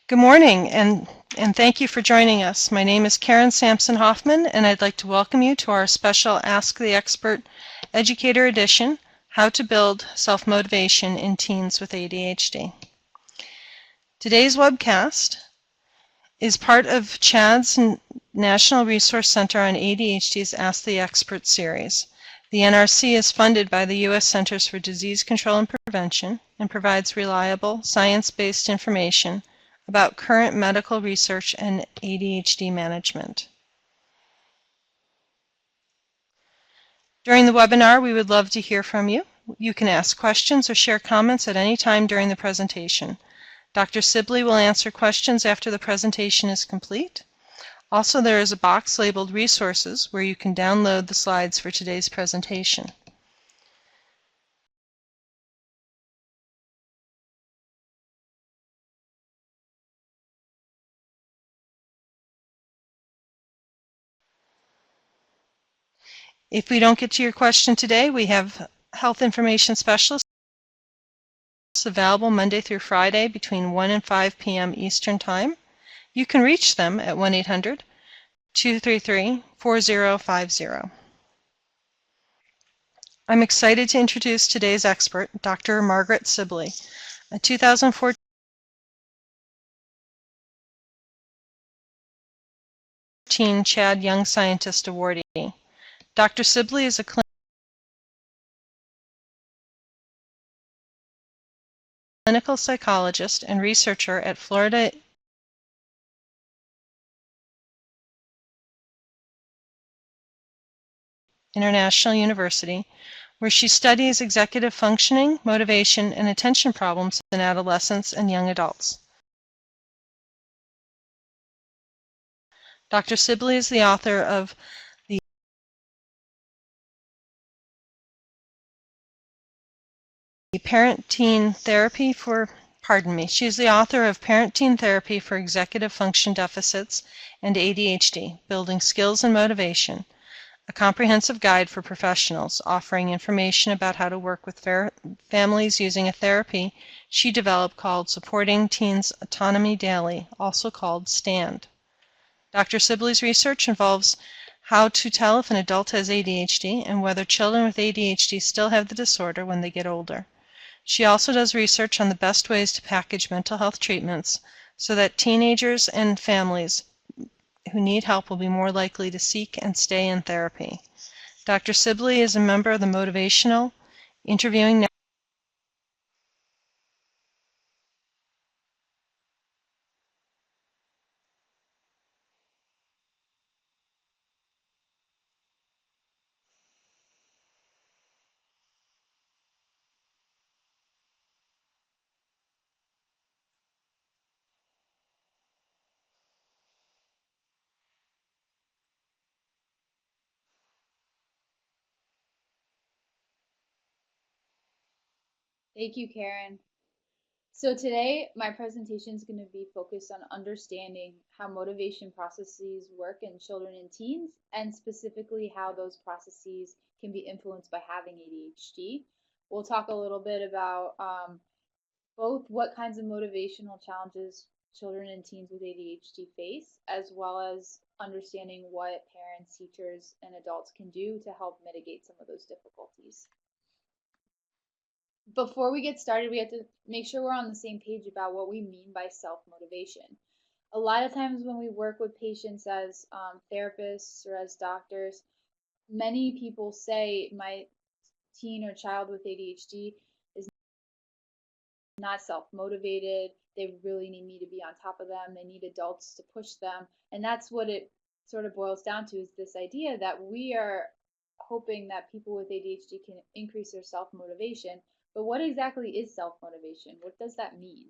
Good morning, and thank you for joining us. My name is Karen Sampson Hoffman, and I'd like to welcome you to our special Ask the Expert Educator edition, How to Build Self-Motivation in Teens with ADHD. Today's webcast is part of CHADD's National Resource Center on ADHD's Ask the Expert series. The NRC is funded by the U.S. Centers for Disease Control and Prevention and provides reliable, science-based information about current medical research and ADHD management. During the webinar, we would love to hear from you. You can ask questions or share comments at any time during the presentation. Dr. Sibley will answer questions after the presentation is complete. Also, there is a box labeled Resources where you can download the slides for today's presentation. If we don't get to your question today, we have health information specialists available Monday through Friday between 1 and 5 p.m. Eastern Time. You can reach them at 1-800-233-4050. I'm excited to introduce today's expert, Dr. Margaret Sibley, a 2014 CHADD Young Scientist awardee. Dr. Sibley is a clinical psychologist and researcher at Florida International University, where she studies executive functioning, motivation, and attention problems in adolescents and young adults. Dr. Sibley is the author of the Parent-Teen Therapy for She is the author of Parent-Teen Therapy for Executive Function Deficits and ADHD, Building Skills and Motivation, a comprehensive guide for professionals offering information about how to work with families using a therapy she developed called Supporting Teens Autonomy Daily, also called STAND. Dr. Sibley's research involves how to tell if an adult has ADHD and whether children with ADHD still have the disorder when they get older. She also does research on the best ways to package mental health treatments so that teenagers and families who need help will be more likely to seek and stay in therapy. Dr. Sibley is a member of the Motivational Interviewing Thank you, Karen. So today, my presentation is going to be focused on understanding how motivation processes work in children and teens, and specifically how those processes can be influenced by having ADHD. We'll talk a little bit about both what kinds of motivational challenges children and teens with ADHD face, as well as understanding what parents, teachers, and adults can do to help mitigate some of those difficulties. Before we get started, we have to make sure we're on the same page about what we mean by self-motivation. A lot of times when we work with patients as therapists or as doctors, many people say my teen or child with ADHD is not self-motivated. They really need me to be on top of them. They need adults to push them. And that's what it sort of boils down to, is this idea that we are hoping that people with ADHD can increase their self-motivation. But what exactly is self-motivation? What does that mean?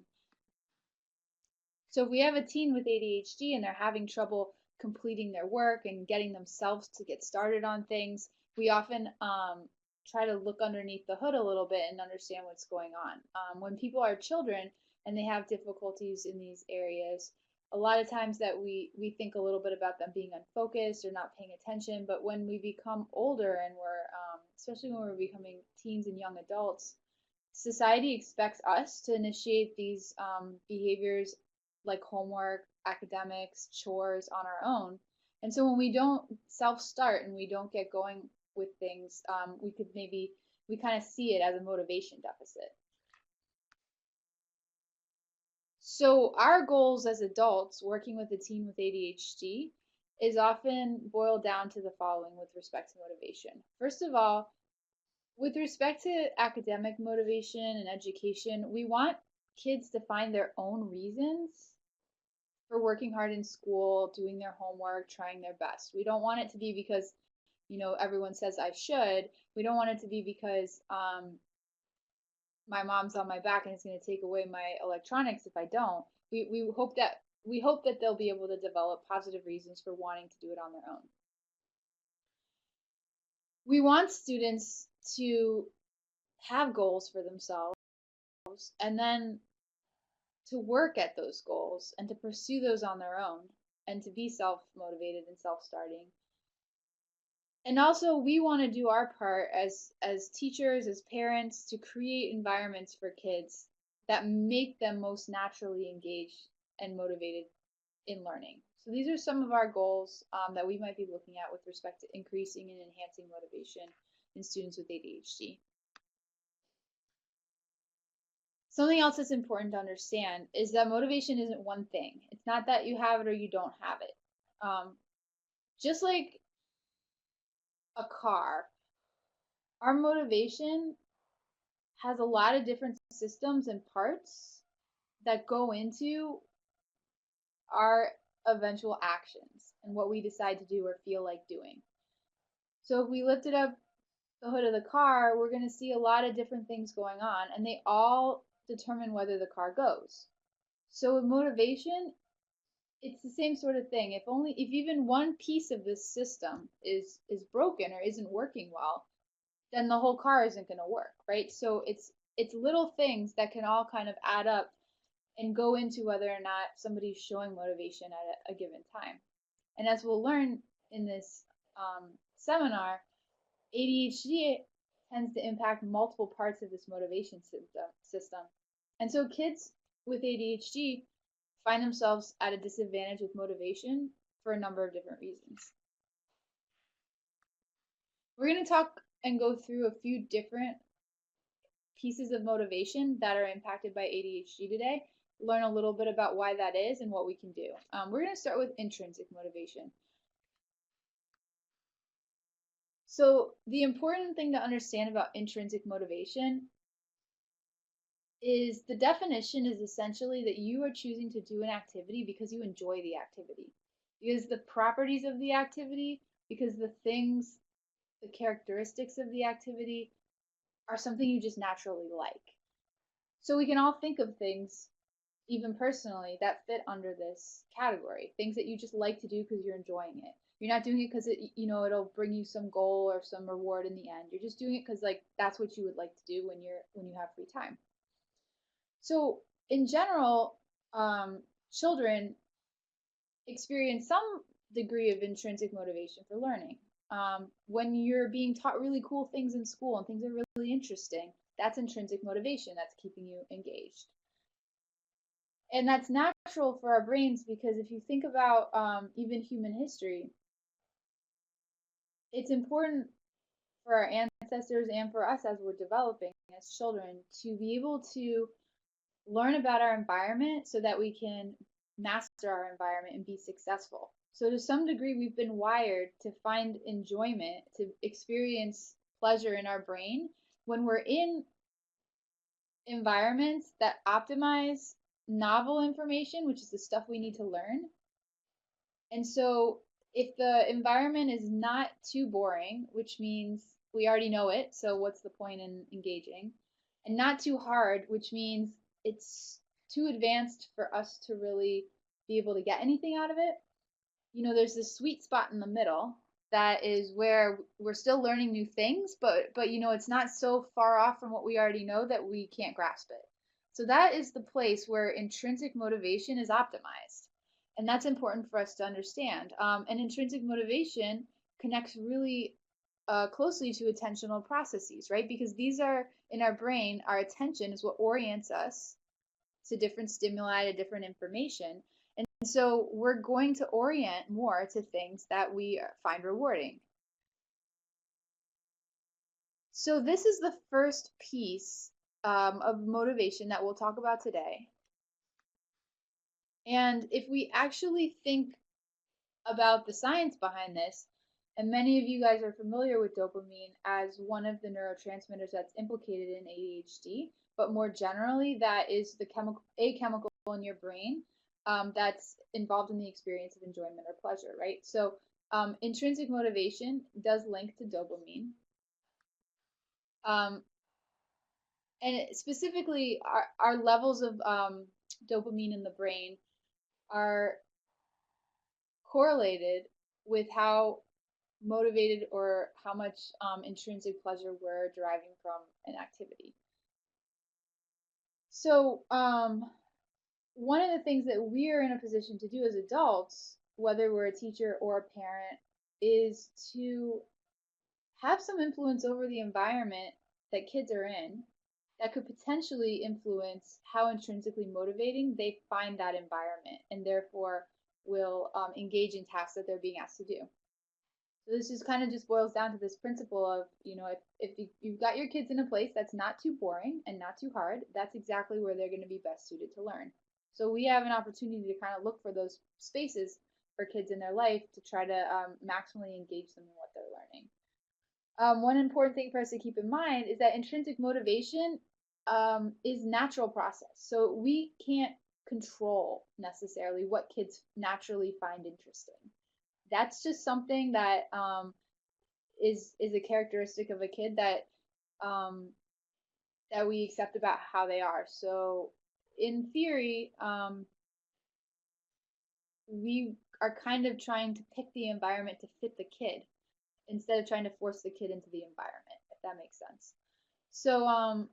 So if we have a teen with ADHD and they're having trouble completing their work and getting themselves to get started on things, we often try to look underneath the hood a little bit and understand what's going on. When people are children and they have difficulties in these areas, a lot of times that we think a little bit about them being unfocused or not paying attention. But when we become older and we're, especially when we're becoming teens and young adults, society expects us to initiate these behaviors like homework, academics, chores on our own. And so when we don't self-start and we don't get going with things, we kind of see it as a motivation deficit. So our goals as adults working with a teen with ADHD is often boiled down to the following with respect to motivation. First of all, with respect to academic motivation and education, we want kids to find their own reasons for working hard in school, doing their homework, trying their best. We don't want it to be because, everyone says I should. We don't want it to be because my mom's on my back and it's going to take away my electronics if I don't. We hope that they'll be able to develop positive reasons for wanting to do it on their own. We want students to have goals for themselves and then to work at those goals and to pursue those on their own and to be self-motivated and self-starting. And also we want to do our part as teachers, as parents, to create environments for kids that make them most naturally engaged and motivated in learning. So these are some of our goals that we might be looking at with respect to increasing and enhancing motivation in students with ADHD. Something else that's important to understand is that motivation isn't one thing. It's not that you have it or you don't have it. Just like a car, our motivation has a lot of different systems and parts that go into our eventual actions and what we decide to do or feel like doing. So if we lifted up the hood of the car, we're going to see a lot of different things going on, and they all determine whether the car goes. So with motivation, it's the same sort of thing. If even one piece of this system is broken or isn't working well, then the whole car isn't going to work, right? So it's little things that can all kind of add up and go into whether or not somebody's showing motivation at a given time. And as we'll learn in this seminar, ADHD tends to impact multiple parts of this motivation system. And so kids with ADHD find themselves at a disadvantage with motivation for a number of different reasons. We're going to talk and go through a few different pieces of motivation that are impacted by ADHD today, learn a little bit about why that is and what we can do. We're going to start with intrinsic motivation. So the important thing to understand about intrinsic motivation is the definition is essentially that you are choosing to do an activity because you enjoy the activity, because the properties of the activity, because the things, the characteristics of the activity are something you just naturally like. So we can all think of things, even personally, that fit under this category, things that you just like to do because you're enjoying it. You're not doing it because it'll bring you some goal or some reward in the end. You're just doing it because that's what you would like to do when you have free time. So in general, children experience some degree of intrinsic motivation for learning. When you're being taught really cool things in school and things are really interesting, that's intrinsic motivation. That's keeping you engaged. And that's natural for our brains because if you think about even human history, it's important for our ancestors and for us as we're developing as children to be able to learn about our environment so that we can master our environment and be successful. So to some degree, we've been wired to find enjoyment, to experience pleasure in our brain when we're in environments that optimize novel information, which is the stuff we need to learn. And so if the environment is not too boring, which means we already know it, so what's the point in engaging, and not too hard, which means it's too advanced for us to really be able to get anything out of it, there's this sweet spot in the middle that is where we're still learning new things, but it's not so far off from what we already know that we can't grasp it. So that is the place where intrinsic motivation is optimized. And that's important for us to understand. And intrinsic motivation connects really closely to attentional processes, right? Because these are in our brain, our attention is what orients us to different stimuli, to different information. And so we're going to orient more to things that we find rewarding. So this is the first piece of motivation that we'll talk about today. And if we actually think about the science behind this, and many of you guys are familiar with dopamine as one of the neurotransmitters that's implicated in ADHD, but more generally, that is a chemical in your brain that's involved in the experience of enjoyment or pleasure, right? So intrinsic motivation does link to dopamine. Um, and specifically, our levels of dopamine in the brain are correlated with how motivated or how much intrinsic pleasure we're deriving from an activity. So one of the things that we're in a position to do as adults, whether we're a teacher or a parent, is to have some influence over the environment that kids are in that could potentially influence how intrinsically motivating they find that environment, and therefore will engage in tasks that they're being asked to do. So this just kind of just boils down to this principle of, if you've got your kids in a place that's not too boring and not too hard, that's exactly where they're going to be best suited to learn. So we have an opportunity to kind of look for those spaces for kids in their life to try to maximally engage them in what they're learning. One important thing for us to keep in mind is that intrinsic motivation is natural process. So we can't control necessarily what kids naturally find interesting. That's just something that is a characteristic of a kid that that we accept about how they are. So in theory, we are kind of trying to pick the environment to fit the kid instead of trying to force the kid into the environment, if that makes sense. So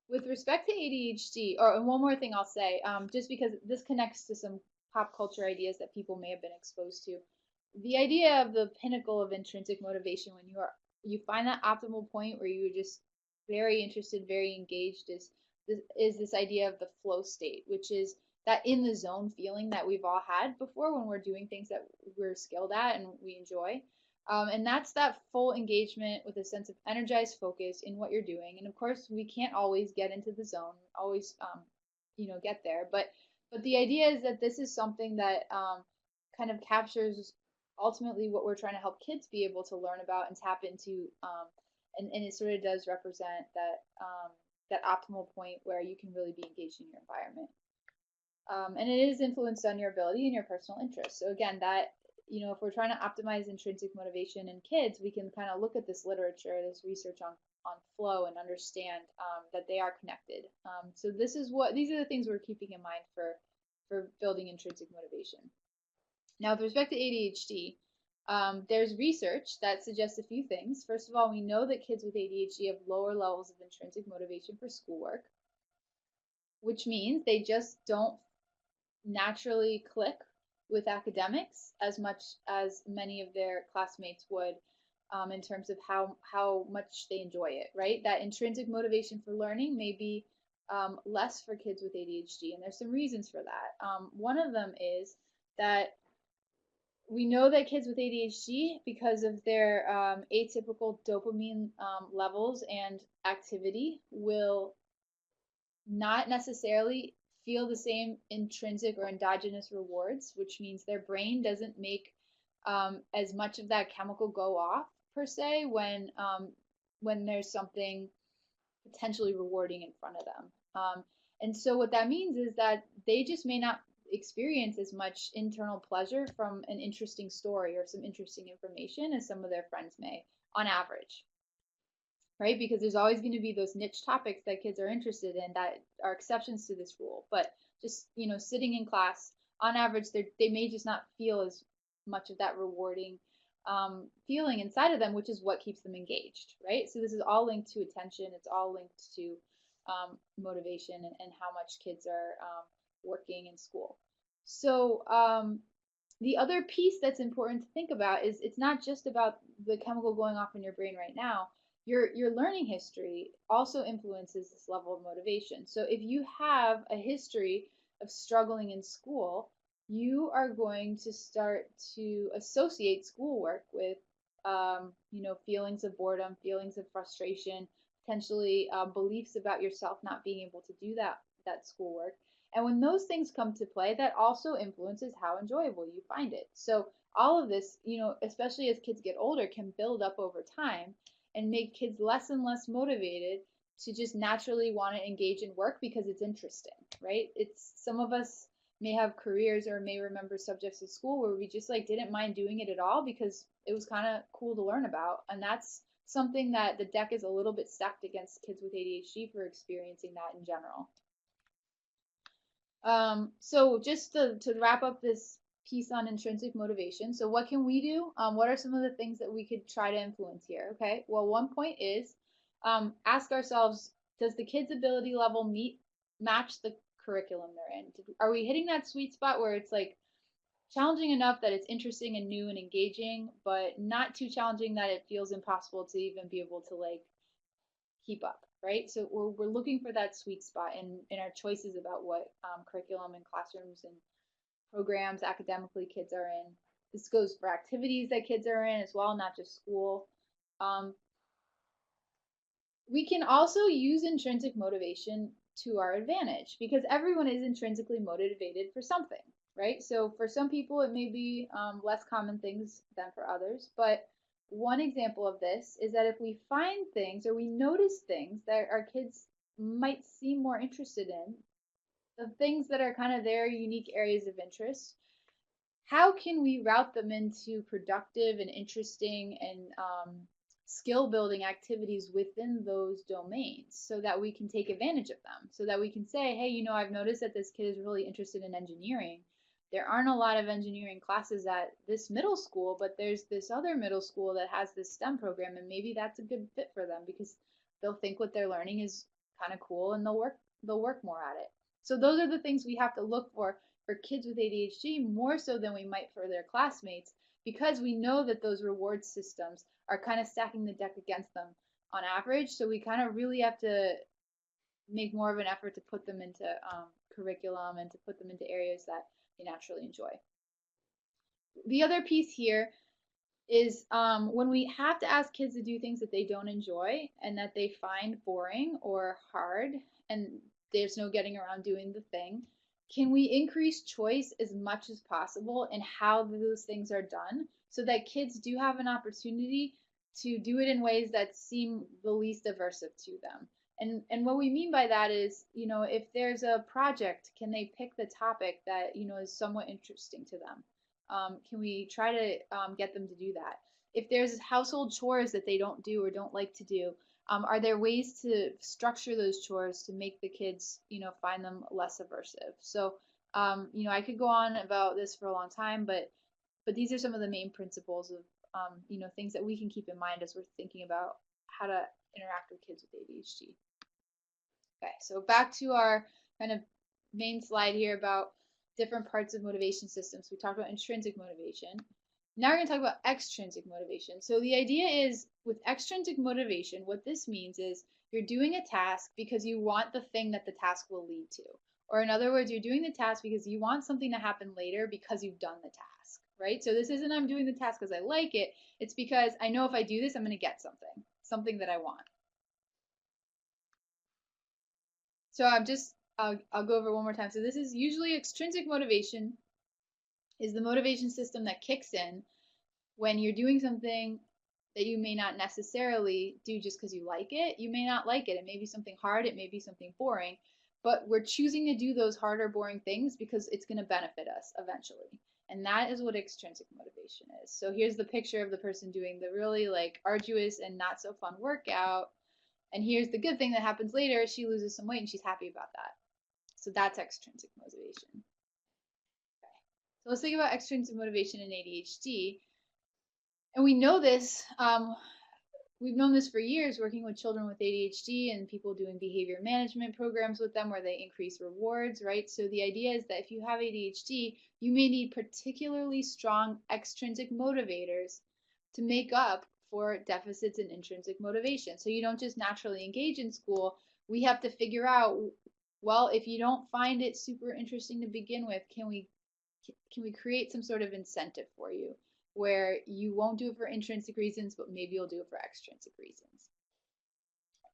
with respect to ADHD, or one more thing I'll say, just because this connects to some pop culture ideas that people may have been exposed to, the idea of the pinnacle of intrinsic motivation when you find that optimal point where you're just very interested, very engaged, is this idea of the flow state, which is that in the zone feeling that we've all had before when we're doing things that we're skilled at and we enjoy. And that's that full engagement with a sense of energized focus in what you're doing. And of course, we can't always get into the zone, always, get there. But the idea is that this is something that kind of captures ultimately what we're trying to help kids be able to learn about and tap into. And it sort of does represent that optimal point where you can really be engaged in your environment. And it is influenced on your ability and your personal interests. So again, that if we're trying to optimize intrinsic motivation in kids, we can kind of look at this literature, this research on flow, and understand that they are connected. So these are the things we're keeping in mind for building intrinsic motivation. Now, with respect to ADHD, there's research that suggests a few things. First of all, we know that kids with ADHD have lower levels of intrinsic motivation for schoolwork, which means they just don't naturally click with academics as much as many of their classmates would, in terms of how much they enjoy it, right? That intrinsic motivation for learning may be less for kids with ADHD, and there's some reasons for that. One of them is that we know that kids with ADHD, because of their atypical dopamine levels and activity, will not necessarily feel the same intrinsic or endogenous rewards, which means their brain doesn't make as much of that chemical go off per se when there's something potentially rewarding in front of them. And so what that means is that they just may not experience as much internal pleasure from an interesting story or some interesting information as some of their friends may, on average, right? Because there's always going to be those niche topics that kids are interested in that are exceptions to this rule. But just, sitting in class, on average, they may just not feel as much of that rewarding feeling inside of them, which is what keeps them engaged, right? So this is all linked to attention. It's all linked to motivation and how much kids are working in school. So The other piece that's important to think about is it's not just about the chemical going off in your brain right now. Your learning history also influences this level of motivation. So if you have a history of struggling in school, you are going to start to associate schoolwork with feelings of boredom, feelings of frustration, potentially beliefs about yourself not being able to do that schoolwork. And when those things come to play, that also influences how enjoyable you find it. So all of this, especially as kids get older, can build up over time and make kids less and less motivated to just naturally want to engage in work because it's interesting, right? It's some of us may have careers or may remember subjects at school where we just like didn't mind doing it at all because it was kind of cool to learn about. And that's something that the deck is a little bit stacked against kids with ADHD for experiencing that in general. So just to wrap up this piece on intrinsic motivation, so what can we do? What are some of the things that we could try to influence here? Okay, well, one point is ask ourselves, does the kid's ability level match the curriculum they're in? Are we hitting that sweet spot where it's like challenging enough that it's interesting and new and engaging, but not too challenging that it feels impossible to even be able to like keep up, right? So we're looking for that sweet spot in our choices about what curriculum and classrooms and programs academically kids are in. This goes for activities that kids are in as well, not just school. Um, we can also use intrinsic motivation to our advantage because everyone is intrinsically motivated for something, right? So for some people, it may be less common things than for others. But one example of this is that if we find things or we notice things that our kids might seem more interested in, the things that are kind of their unique areas of interest, how can we route them into productive and interesting and skill building activities within those domains so that we can take advantage of them, so that we can say, hey, I've noticed that this kid is really interested in engineering. There aren't a lot of engineering classes at this middle school, but there's this other middle school that has this STEM program, and maybe that's a good fit for them because they'll think what they're learning is kind of cool and they'll work more at it. So those are the things we have to look for kids with ADHD more so than we might for their classmates because we know that those reward systems are kind of stacking the deck against them on average. So we kind of really have to make more of an effort to put them into curriculum and to put them into areas that they naturally enjoy. The other piece here is when we have to ask kids to do things that they don't enjoy and that they find boring or hard and there's no getting around doing the thing, can we increase choice as much as possible in how those things are done so that kids do have an opportunity to do it in ways that seem the least aversive to them? And what we mean by that is, if there's a project, can they pick the topic that, is somewhat interesting to them? Can we try to get them to do that? If there's household chores that they don't do or don't like to do, are there ways to structure those chores to make the kids, find them less aversive? So, I could go on about this for a long time, but these are some of the main principles of, things that we can keep in mind as we're thinking about how to interact with kids with ADHD. Okay, so back to our kind of main slide here about different parts of motivation systems. We talked about intrinsic motivation. Now we're going to talk about extrinsic motivation. So the idea is with extrinsic motivation, what this means is you're doing a task because you want the thing that the task will lead to. Or in other words, you're doing the task because you want something to happen later because you've done the task, right? So this isn't I'm doing the task because I like it. It's because I know if I do this, I'm going to get something that I want. So I'll go over one more time. So this is usually extrinsic motivation is the motivation system that kicks in when you're doing something that you may not necessarily do just because you like it. You may not like it. It may be something hard. It may be something boring, but we're choosing to do those harder, boring things because it's going to benefit us eventually. And that is what extrinsic motivation is. So here's the picture of the person doing the really like arduous and not so fun workout. And here's the good thing that happens later. She loses some weight and she's happy about that. So that's extrinsic motivation. Okay. So let's think about extrinsic motivation in ADHD. And we know this we've known this for years working with children with ADHD and people doing behavior management programs with them where they increase rewards, right? So the idea is that if you have ADHD, you may need particularly strong extrinsic motivators to make up for deficits in intrinsic motivation. So you don't just naturally engage in school. We have to figure out, well, if you don't find it super interesting to begin with, can we create some sort of incentive for you where you won't do it for intrinsic reasons, but maybe you'll do it for extrinsic reasons?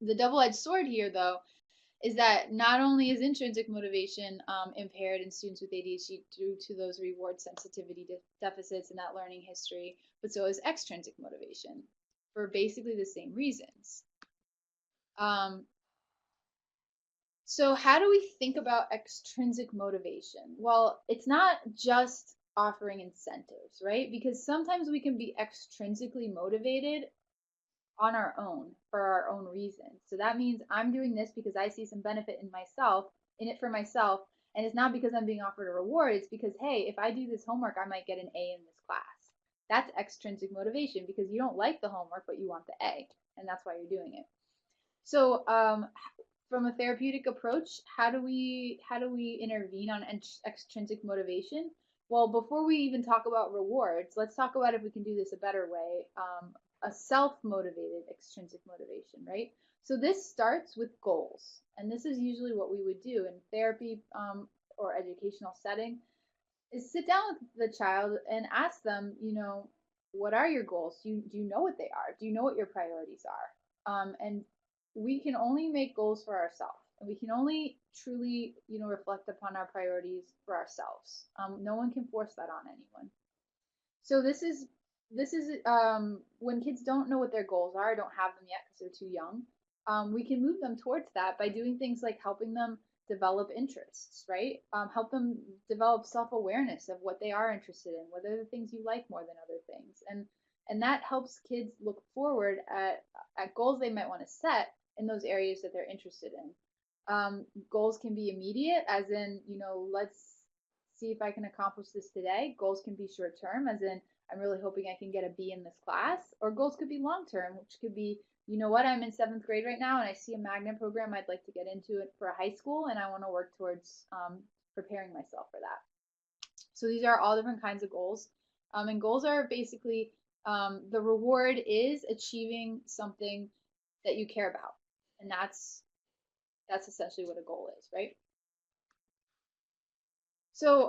The double-edged sword here, though, is that not only is intrinsic motivation impaired in students with ADHD due to those reward sensitivity deficits and that learning history, but so is extrinsic motivation for basically the same reasons. So how do we think about extrinsic motivation? Well, it's not just offering incentives, right? Because sometimes we can be extrinsically motivated on our own for our own reasons. So that means I'm doing this because I see some benefit in it for myself, and it's not because I'm being offered a reward. It's because, hey, if I do this homework, I might get an A in this class. That's extrinsic motivation because you don't like the homework, but you want the A, and that's why you're doing it. So from a therapeutic approach, how do we intervene on extrinsic motivation? Well, before we even talk about rewards, let's talk about if we can do this a better way. A self-motivated extrinsic motivation, right? So this starts with goals, and this is usually what we would do in therapy or educational setting, is sit down with the child and ask them, what are your goals? Do you know what they are? Do you know what your priorities are? And we can only make goals for ourselves, and we can only truly, reflect upon our priorities for ourselves. No one can force that on anyone. So this is when kids don't know what their goals are, don't have them yet because they're too young. We can move them towards that by doing things like helping them develop interests, right? Help them develop self-awareness of what they are interested in, what are the things you like more than other things, and that helps kids look forward at goals they might want to set in those areas that they're interested in. Goals can be immediate, as in, let's see if I can accomplish this today. Goals can be short term, as in, I'm really hoping I can get a B in this class. Or goals could be long term, which could be, I'm in 7th grade right now and I see a magnet program I'd like to get into it for a high school, and I want to work towards preparing myself for that. So these are all different kinds of goals. And goals are basically the reward is achieving something that you care about. And that's essentially what a goal is, right? So,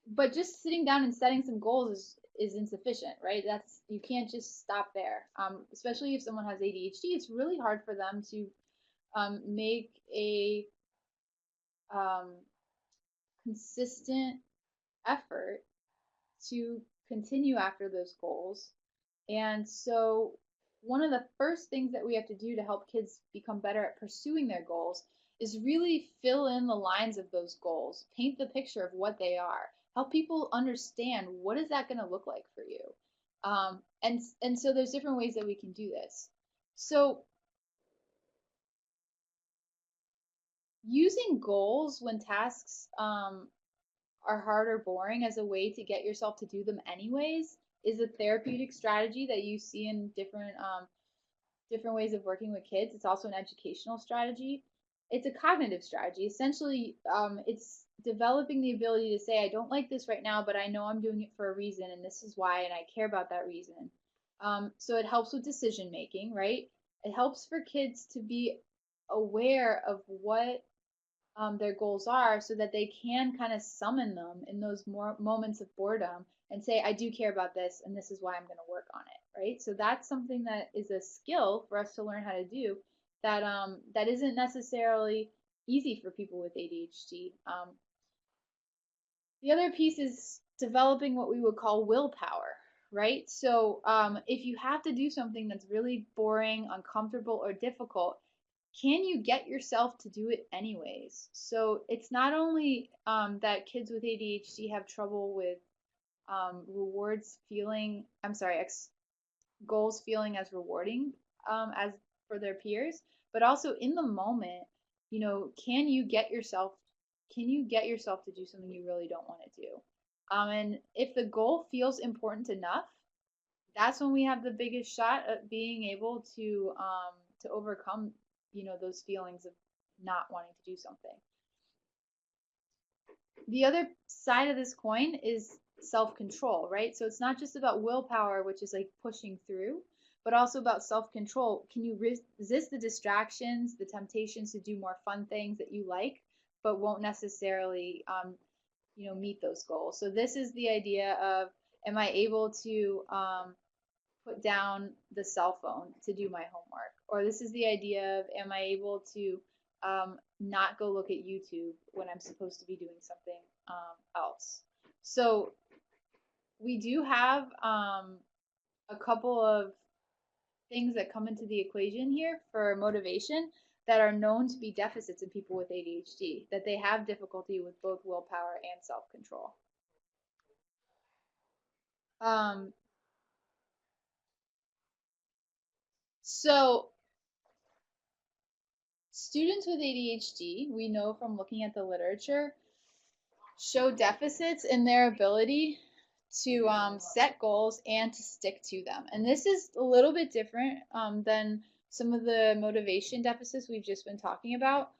but just sitting down and setting some goals is insufficient, right? You can't just stop there. Especially if someone has ADHD, it's really hard for them to make a consistent effort to continue after those goals. And so one of the first things that we have to do to help kids become better at pursuing their goals is really fill in the lines of those goals, paint the picture of what they are, help people understand what is that going to look like for you. And so there's different ways that we can do this. So using goals when tasks are hard or boring as a way to get yourself to do them anyways is a therapeutic strategy that you see in different ways of working with kids. It's also an educational strategy. It's a cognitive strategy. Essentially, it's developing the ability to say, I don't like this right now, but I know I'm doing it for a reason, and this is why, and I care about that reason. So it helps with decision making, right? It helps for kids to be aware of what their goals are so that they can kind of summon them in those more moments of boredom and say, I do care about this, and this is why I'm going to work on it, right? So that's something that is a skill for us to learn how to do that that isn't necessarily easy for people with ADHD. The other piece is developing what we would call willpower, right? So if you have to do something that's really boring, uncomfortable, or difficult, can you get yourself to do it anyways? So it's not only that kids with ADHD have trouble with goals feeling as rewarding as for their peers, but also in the moment, can you get yourself to do something you really don't want to do? And if the goal feels important enough, that's when we have the biggest shot at being able to overcome, those feelings of not wanting to do something. The other side of this coin is self-control, right? So it's not just about willpower, which is like pushing through, but also about self-control. Can you resist the distractions, the temptations to do more fun things that you like, but won't necessarily, meet those goals? So this is the idea of, am I able to put down the cell phone to do my homework? Or this is the idea of, am I able to not go look at YouTube when I'm supposed to be doing something else? So we do have a couple of things that come into the equation here for motivation that are known to be deficits in people with ADHD, that they have difficulty with both willpower and self-control. Um, so students with ADHD, we know from looking at the literature, show deficits in their ability to set goals and to stick to them. And this is a little bit different than some of the motivation deficits we've just been talking about.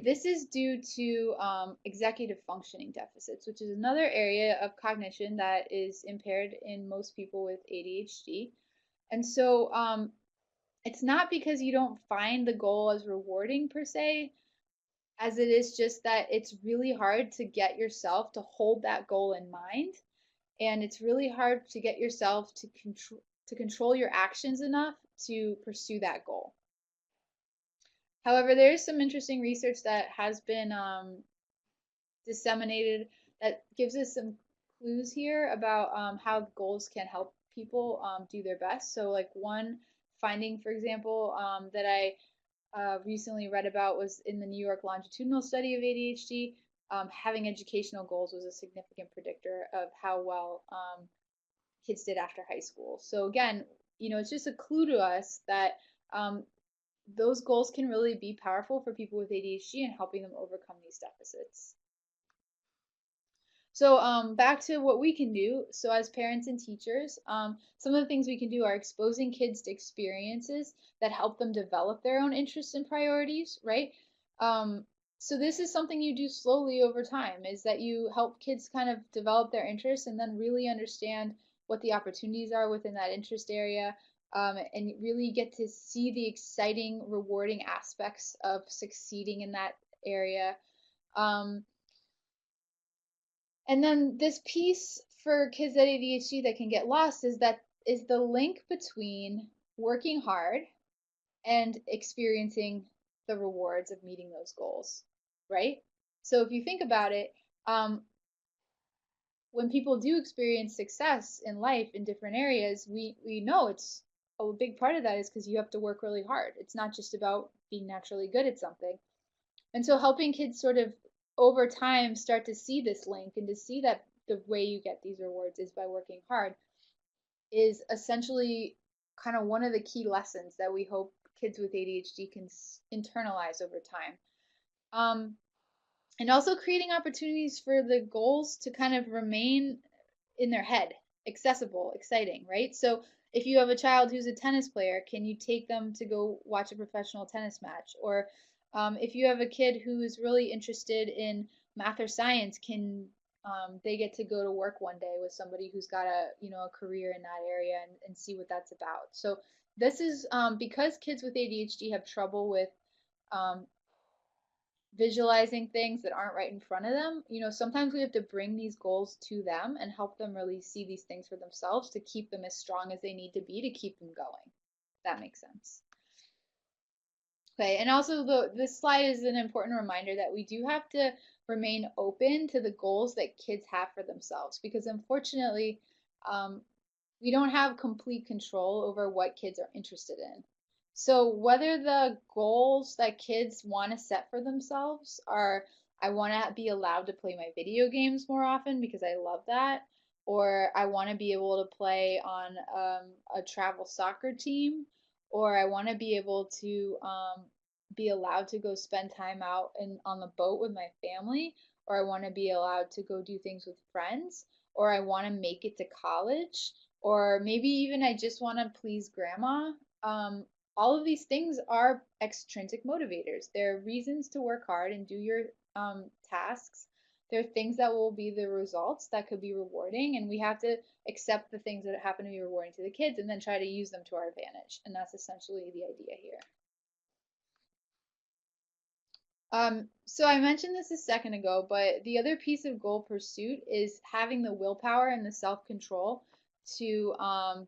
This is due to executive functioning deficits, which is another area of cognition that is impaired in most people with ADHD. And so it's not because you don't find the goal as rewarding per se, as it is just that it's really hard to get yourself to hold that goal in mind, and it's really hard to get yourself to control your actions enough to pursue that goal. However, there is some interesting research that has been disseminated that gives us some clues here about how goals can help people do their best. So, like one finding, for example, that I recently read about was in the New York Longitudinal study of ADHD. Having educational goals was a significant predictor of how well kids did after high school. So again, it's just a clue to us that those goals can really be powerful for people with ADHD and helping them overcome these deficits. So back to what we can do. So as parents and teachers, some of the things we can do are exposing kids to experiences that help them develop their own interests and priorities, right? So this is something you do slowly over time, is that you help kids kind of develop their interests and then really understand what the opportunities are within that interest area, and really get to see the exciting, rewarding aspects of succeeding in that area. And then this piece for kids with ADHD that can get lost is the link between working hard and experiencing the rewards of meeting those goals, right? So if you think about it, when people do experience success in life in different areas, we know it's a big part of that is because you have to work really hard. It's not just about being naturally good at something. And so helping kids sort of over time start to see this link and to see that the way you get these rewards is by working hard is essentially kind of one of the key lessons that we hope kids with ADHD can internalize over time. And also creating opportunities for the goals to kind of remain in their head, accessible, exciting, right? So if you have a child who's a tennis player, can you take them to go watch a professional tennis match? Or if you have a kid who's really interested in math or science, can they get to go to work one day with somebody who's got a career in that area and see what that's about? So this is because kids with ADHD have trouble with um, visualizing things that aren't right in front of them. Sometimes we have to bring these goals to them and help them really see these things for themselves to keep them as strong as they need to be to keep them going. If that makes sense. Okay, and also this slide is an important reminder that we do have to remain open to the goals that kids have for themselves, because unfortunately, we don't have complete control over what kids are interested in. So whether the goals that kids want to set for themselves are, I want to be allowed to play my video games more often because I love that, or I want to be able to play on a travel soccer team, or I want to be able to be allowed to go spend time out on the boat with my family, or I want to be allowed to go do things with friends, or I want to make it to college, or maybe even I just want to please grandma. All of these things are extrinsic motivators. They're reasons to work hard and do your tasks. They're things that will be the results that could be rewarding, and we have to accept the things that happen to be rewarding to the kids and then try to use them to our advantage. And that's essentially the idea here. So I mentioned this a second ago, but the other piece of goal pursuit is having the willpower and the self-control to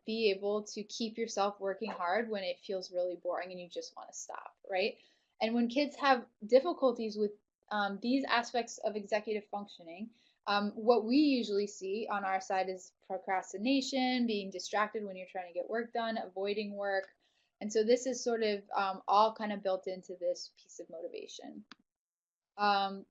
be able to keep yourself working hard when it feels really boring and you just want to stop, right? And when kids have difficulties with these aspects of executive functioning, what we usually see on our side is procrastination, being distracted when you're trying to get work done, avoiding work. And so this is sort of all kind of built into this piece of motivation. Um,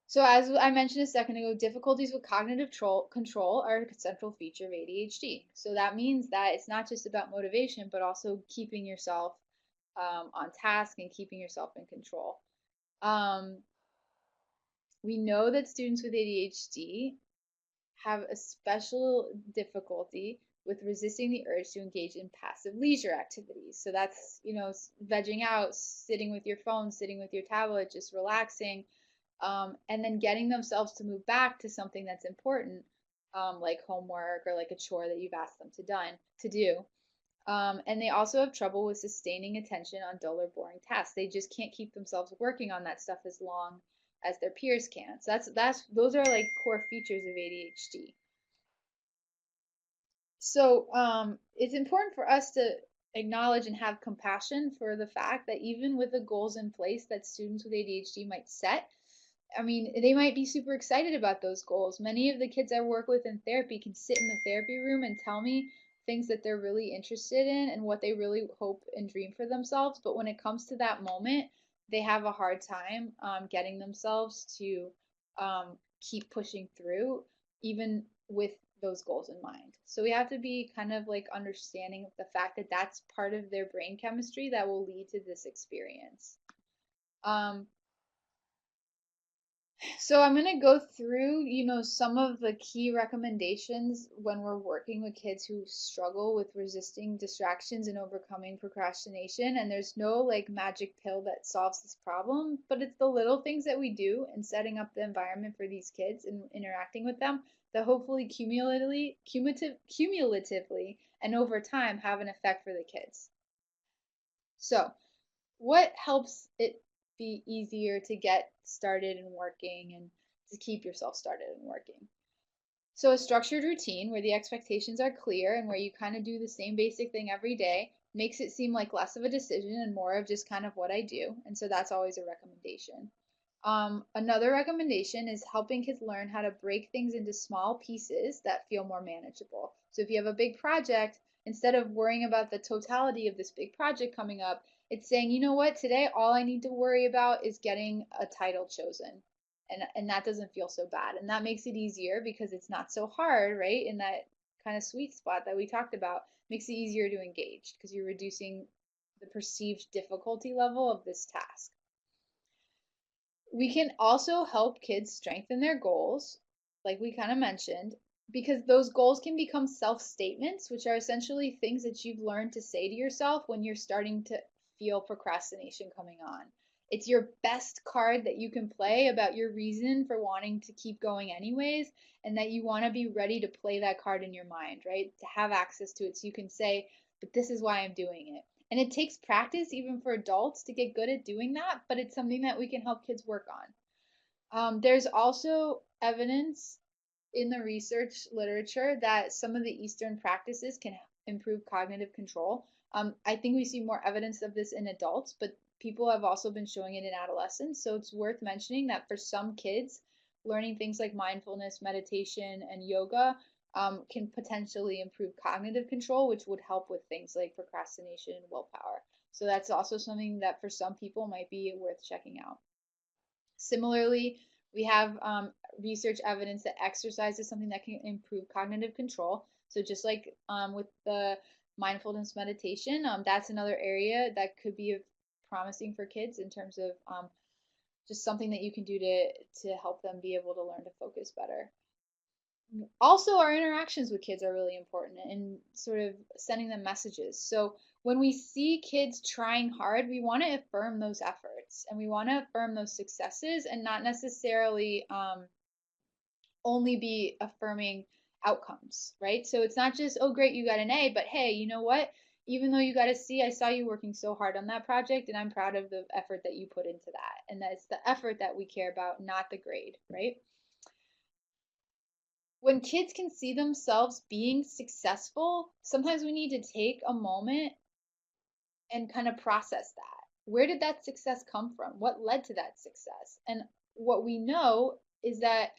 so as I mentioned a second ago, difficulties with cognitive control are a central feature of ADHD. So that means that it's not just about motivation, but also keeping yourself on task and keeping yourself in control. Um, we know that students with ADHD have a special difficulty with resisting the urge to engage in passive leisure activities. So that's, vegging out, sitting with your phone, sitting with your tablet, just relaxing, and then getting themselves to move back to something that's important, like homework or like a chore that you've asked them to do. And they also have trouble with sustaining attention on dull or boring tasks. They just can't keep themselves working on that stuff as long as their peers can. So those are like core features of ADHD. So it's important for us to acknowledge and have compassion for the fact that even with the goals in place that students with ADHD might set, I mean, they might be super excited about those goals. Many of the kids I work with in therapy can sit in the therapy room and tell me things that they're really interested in and what they really hope and dream for themselves. But when it comes to that moment, they have a hard time getting themselves to keep pushing through, even with those goals in mind. So we have to be kind of like understanding of the fact that that's part of their brain chemistry that will lead to this experience. Um, So I'm going to go through, some of the key recommendations when we're working with kids who struggle with resisting distractions and overcoming procrastination. And there's no like magic pill that solves this problem, but it's the little things that we do in setting up the environment for these kids and interacting with them that hopefully cumulatively and over time have an effect for the kids. So what helps it be easier to get started and working and to keep yourself started and working? So, a structured routine where the expectations are clear and where you kind of do the same basic thing every day makes it seem like less of a decision and more of just kind of what I do. And so that's always a recommendation. Another recommendation is helping kids learn how to break things into small pieces that feel more manageable. So if you have a big project, instead of worrying about the totality of this big project coming up, it's saying, you know what, today all I need to worry about is getting a title chosen. And that doesn't feel so bad. And that makes it easier because it's not so hard, right? In that kind of sweet spot that we talked about, makes it easier to engage because you're reducing the perceived difficulty level of this task. We can also help kids strengthen their goals, like we kind of mentioned, because those goals can become self statements, which are essentially things that you've learned to say to yourself when you're starting to feel procrastination coming on. It's your best card that you can play about your reason for wanting to keep going, anyways, and that you want to be ready to play that card in your mind, right? To have access to it so you can say, but this is why I'm doing it. And it takes practice even for adults to get good at doing that, but it's something that we can help kids work on. There's also evidence in the research literature that some of the Eastern practices can improve cognitive control. I think we see more evidence of this in adults, but people have also been showing it in adolescents. So it's worth mentioning that for some kids, learning things like mindfulness, meditation, and yoga can potentially improve cognitive control, which would help with things like procrastination and willpower. So that's also something that for some people might be worth checking out. Similarly, we have research evidence that exercise is something that can improve cognitive control. So just like with the mindfulness meditation, that's another area that could be promising for kids in terms of just something that you can do to help them be able to learn to focus better. Also, our interactions with kids are really important and sort of sending them messages. So when we see kids trying hard, we want to affirm those efforts and we want to affirm those successes and not necessarily only be affirming outcomes, right? So it's not just, oh, great, you got an A, but hey, you know what? Even though you got a C, I saw you working so hard on that project, and I'm proud of the effort that you put into that. And that's the effort that we care about, not the grade, right? When kids can see themselves being successful, sometimes we need to take a moment and kind of process that. Where did that success come from? What led to that success? And what we know is that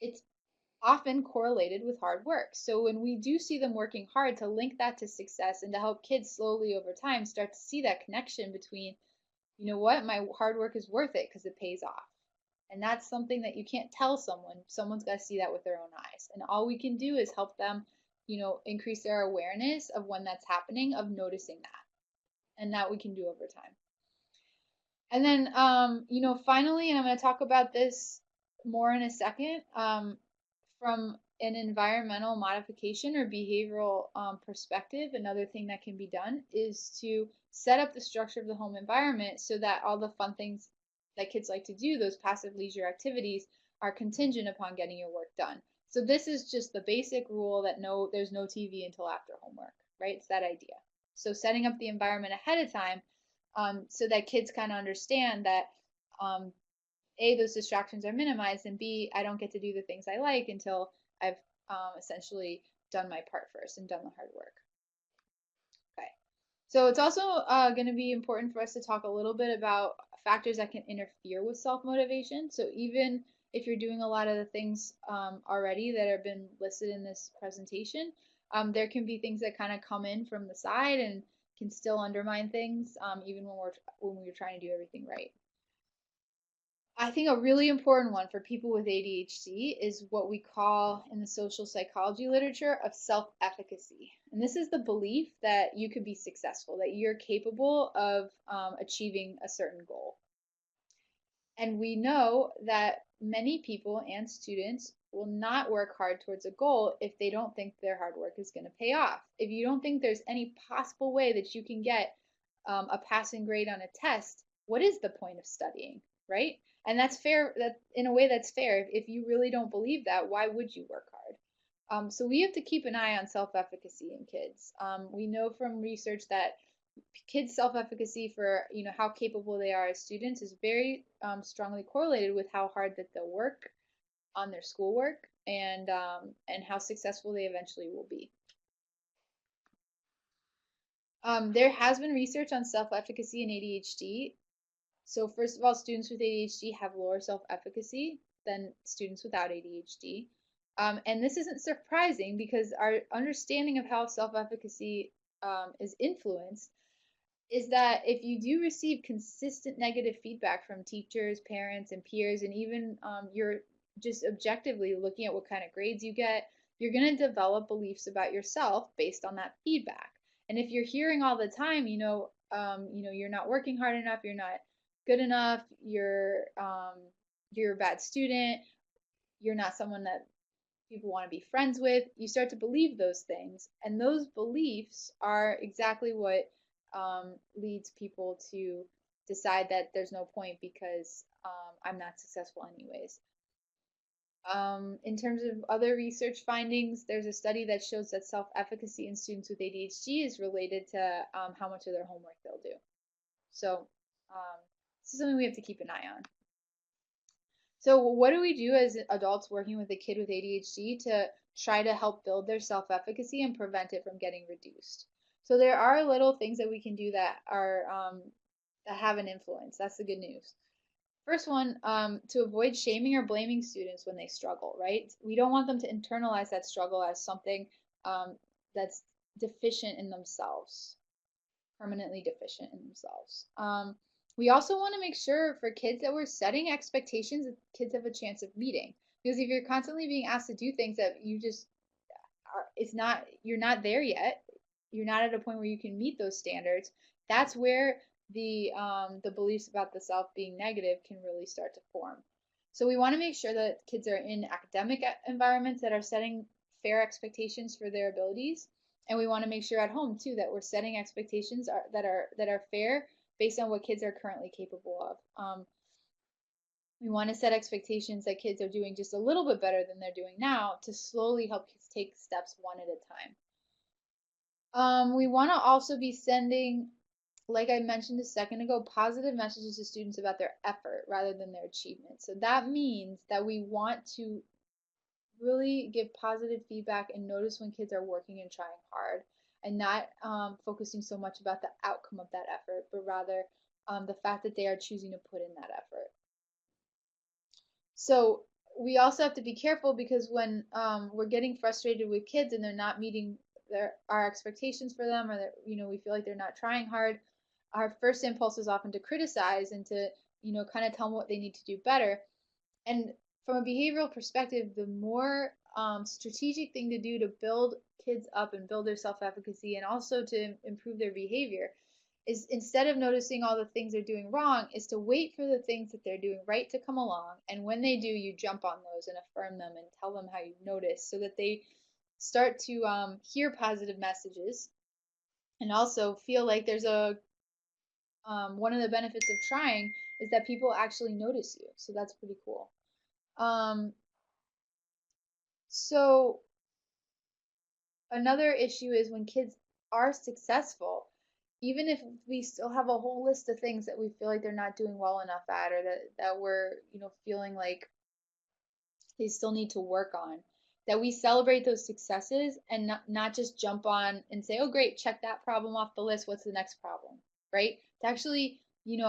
it's often correlated with hard work. So when we do see them working hard, to link that to success and to help kids slowly over time start to see that connection between, you know what, my hard work is worth it because it pays off. And that's something that you can't tell someone. Someone's got to see that with their own eyes. And all we can do is help them, increase their awareness of when that's happening, of noticing that. And that we can do over time. And then, finally, and I'm going to talk about this more in a second, from an environmental modification or behavioral perspective, another thing that can be done is to set up the structure of the home environment so that all the fun things that kids like to do, those passive leisure activities, are contingent upon getting your work done. So this is just the basic rule that there's no TV until after homework, right? It's that idea. So setting up the environment ahead of time, so that kids kind of understand that, A, those distractions are minimized, and B, I don't get to do the things I like until I've essentially done my part first and done the hard work. Okay. So it's also going to be important for us to talk a little bit about factors that can interfere with self-motivation. So even if you're doing a lot of the things already that have been listed in this presentation, there can be things that kind of come in from the side and can still undermine things, even when we're trying to do everything right. I think a really important one for people with ADHD is what we call in the social psychology literature of self-efficacy. And this is the belief that you could be successful, that you're capable of achieving a certain goal. And we know that many people and students will not work hard towards a goal if they don't think their hard work is going to pay off. If you don't think there's any possible way that you can get a passing grade on a test, what is the point of studying, right? And that's fair. That in a way, that's fair. If you really don't believe that, why would you work hard? So we have to keep an eye on self-efficacy in kids. We know from research that kids' self-efficacy for how capable they are as students is very strongly correlated with how hard that they'll work on their schoolwork and how successful they eventually will be. There has been research on self-efficacy and ADHD. So first of all, students with ADHD have lower self-efficacy than students without ADHD. And this isn't surprising because our understanding of how self-efficacy is influenced is that if you do receive consistent negative feedback from teachers, parents, and peers, and even you're just objectively looking at what kind of grades you get, you're going to develop beliefs about yourself based on that feedback. And if you're hearing all the time, you're not working hard enough, you're not good enough, you're a bad student, you're not someone that people want to be friends with, you start to believe those things. And those beliefs are exactly what leads people to decide that there's no point because I'm not successful anyways. In terms of other research findings, there's a study that shows that self-efficacy in students with ADHD is related to how much of their homework they'll do. So this is something we have to keep an eye on. So what do we do as adults working with a kid with ADHD to try to help build their self-efficacy and prevent it from getting reduced? So there are little things that we can do that are that have an influence. That's the good news. First one, to avoid shaming or blaming students when they struggle, right? We don't want them to internalize that struggle as something that's deficient in themselves, permanently deficient in themselves. We also want to make sure for kids that we're setting expectations that kids have a chance of meeting. Because if you're constantly being asked to do things that you just you're not there yet, you're not at a point where you can meet those standards, that's where the beliefs about the self being negative can really start to form. So we want to make sure that kids are in academic environments that are setting fair expectations for their abilities, and we want to make sure at home too that we're setting expectations that are fair based on what kids are currently capable of. We want to set expectations that kids are doing just a little bit better than they're doing now to slowly help kids take steps one at a time. We want to also be sending, like I mentioned a second ago, positive messages to students about their effort rather than their achievement. So that means that we want to really give positive feedback and notice when kids are working and trying hard and not focusing so much about the outcome of that effort, but rather the fact that they are choosing to put in that effort. So we also have to be careful because when we're getting frustrated with kids and they're not meeting our expectations for them, or that we feel like they're not trying hard, our first impulse is often to criticize and to kind of tell them what they need to do better. And from a behavioral perspective, the more strategic thing to do to build kids up and build their self-efficacy and also to improve their behavior is, instead of noticing all the things they're doing wrong, is to wait for the things that they're doing right to come along. And when they do, you jump on those and affirm them and tell them how you notice so that they start to hear positive messages and also feel like there's a one of the benefits of trying is that people actually notice you. So that's pretty cool. Um, so another issue is when kids are successful, even if we still have a whole list of things that we feel like they're not doing well enough at, or that we're, feeling like they still need to work on, that we celebrate those successes and not just jump on and say, oh, great, check that problem off the list. What's the next problem? Right? To actually,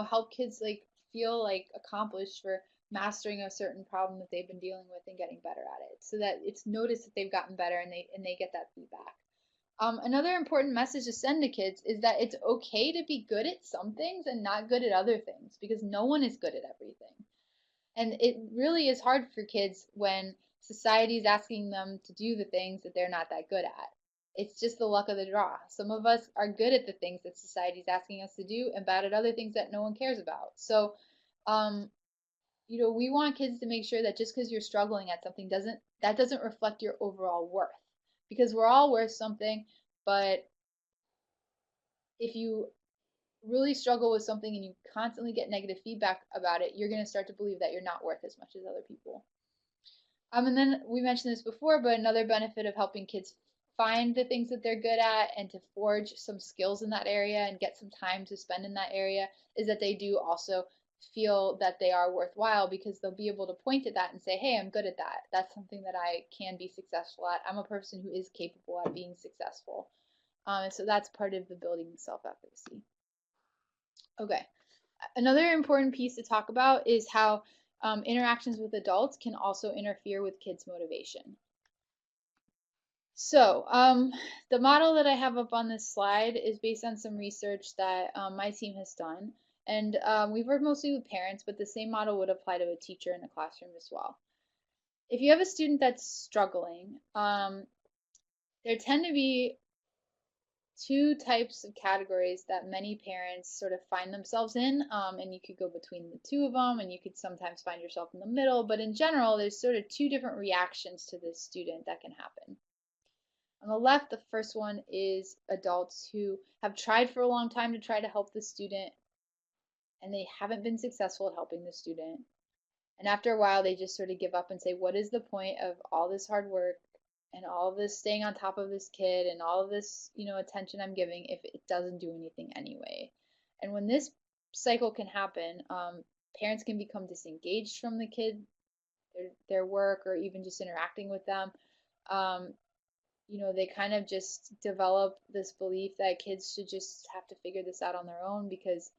help kids like feel like accomplished for mastering a certain problem that they've been dealing with and getting better at it, so that it's noticed that they've gotten better and they get that feedback. Another important message to send to kids is that it's okay to be good at some things and not good at other things, because no one is good at everything. And it really is hard for kids when society is asking them to do the things that they're not that good at. It's just the luck of the draw. Some of us are good at the things that society is asking us to do and bad at other things that no one cares about. So, um, we want kids to make sure that just because you're struggling at something doesn't reflect your overall worth, because we're all worth something. But if you really struggle with something and you constantly get negative feedback about it, you're going to start to believe that you're not worth as much as other people. And then we mentioned this before, but another benefit of helping kids find the things that they're good at and to forge some skills in that area and get some time to spend in that area is that they do also feel that they are worthwhile, because they'll be able to point at that and say, hey, I'm good at that. That's something that I can be successful at. I'm a person who is capable at being successful. And so that's part of the building self-efficacy. Okay. Another important piece to talk about is how interactions with adults can also interfere with kids' motivation. So, the model that I have up on this slide is based on some research that my team has done. And we've worked mostly with parents, but the same model would apply to a teacher in a classroom as well. If you have a student that's struggling, there tend to be two types of categories that many parents sort of find themselves in, and you could go between the two of them, and you could sometimes find yourself in the middle, but in general, there's sort of two different reactions to this student that can happen. On the left, the first one is adults who have tried for a long time to try to help the student, and they haven't been successful at helping the student. And after a while, they just sort of give up and say, what is the point of all this hard work and all of this staying on top of this kid and all of this, attention I'm giving if it doesn't do anything anyway? And when this cycle can happen, parents can become disengaged from the kid, their work, or even just interacting with them. They kind of just develop this belief that kids should just have to figure this out on their own, because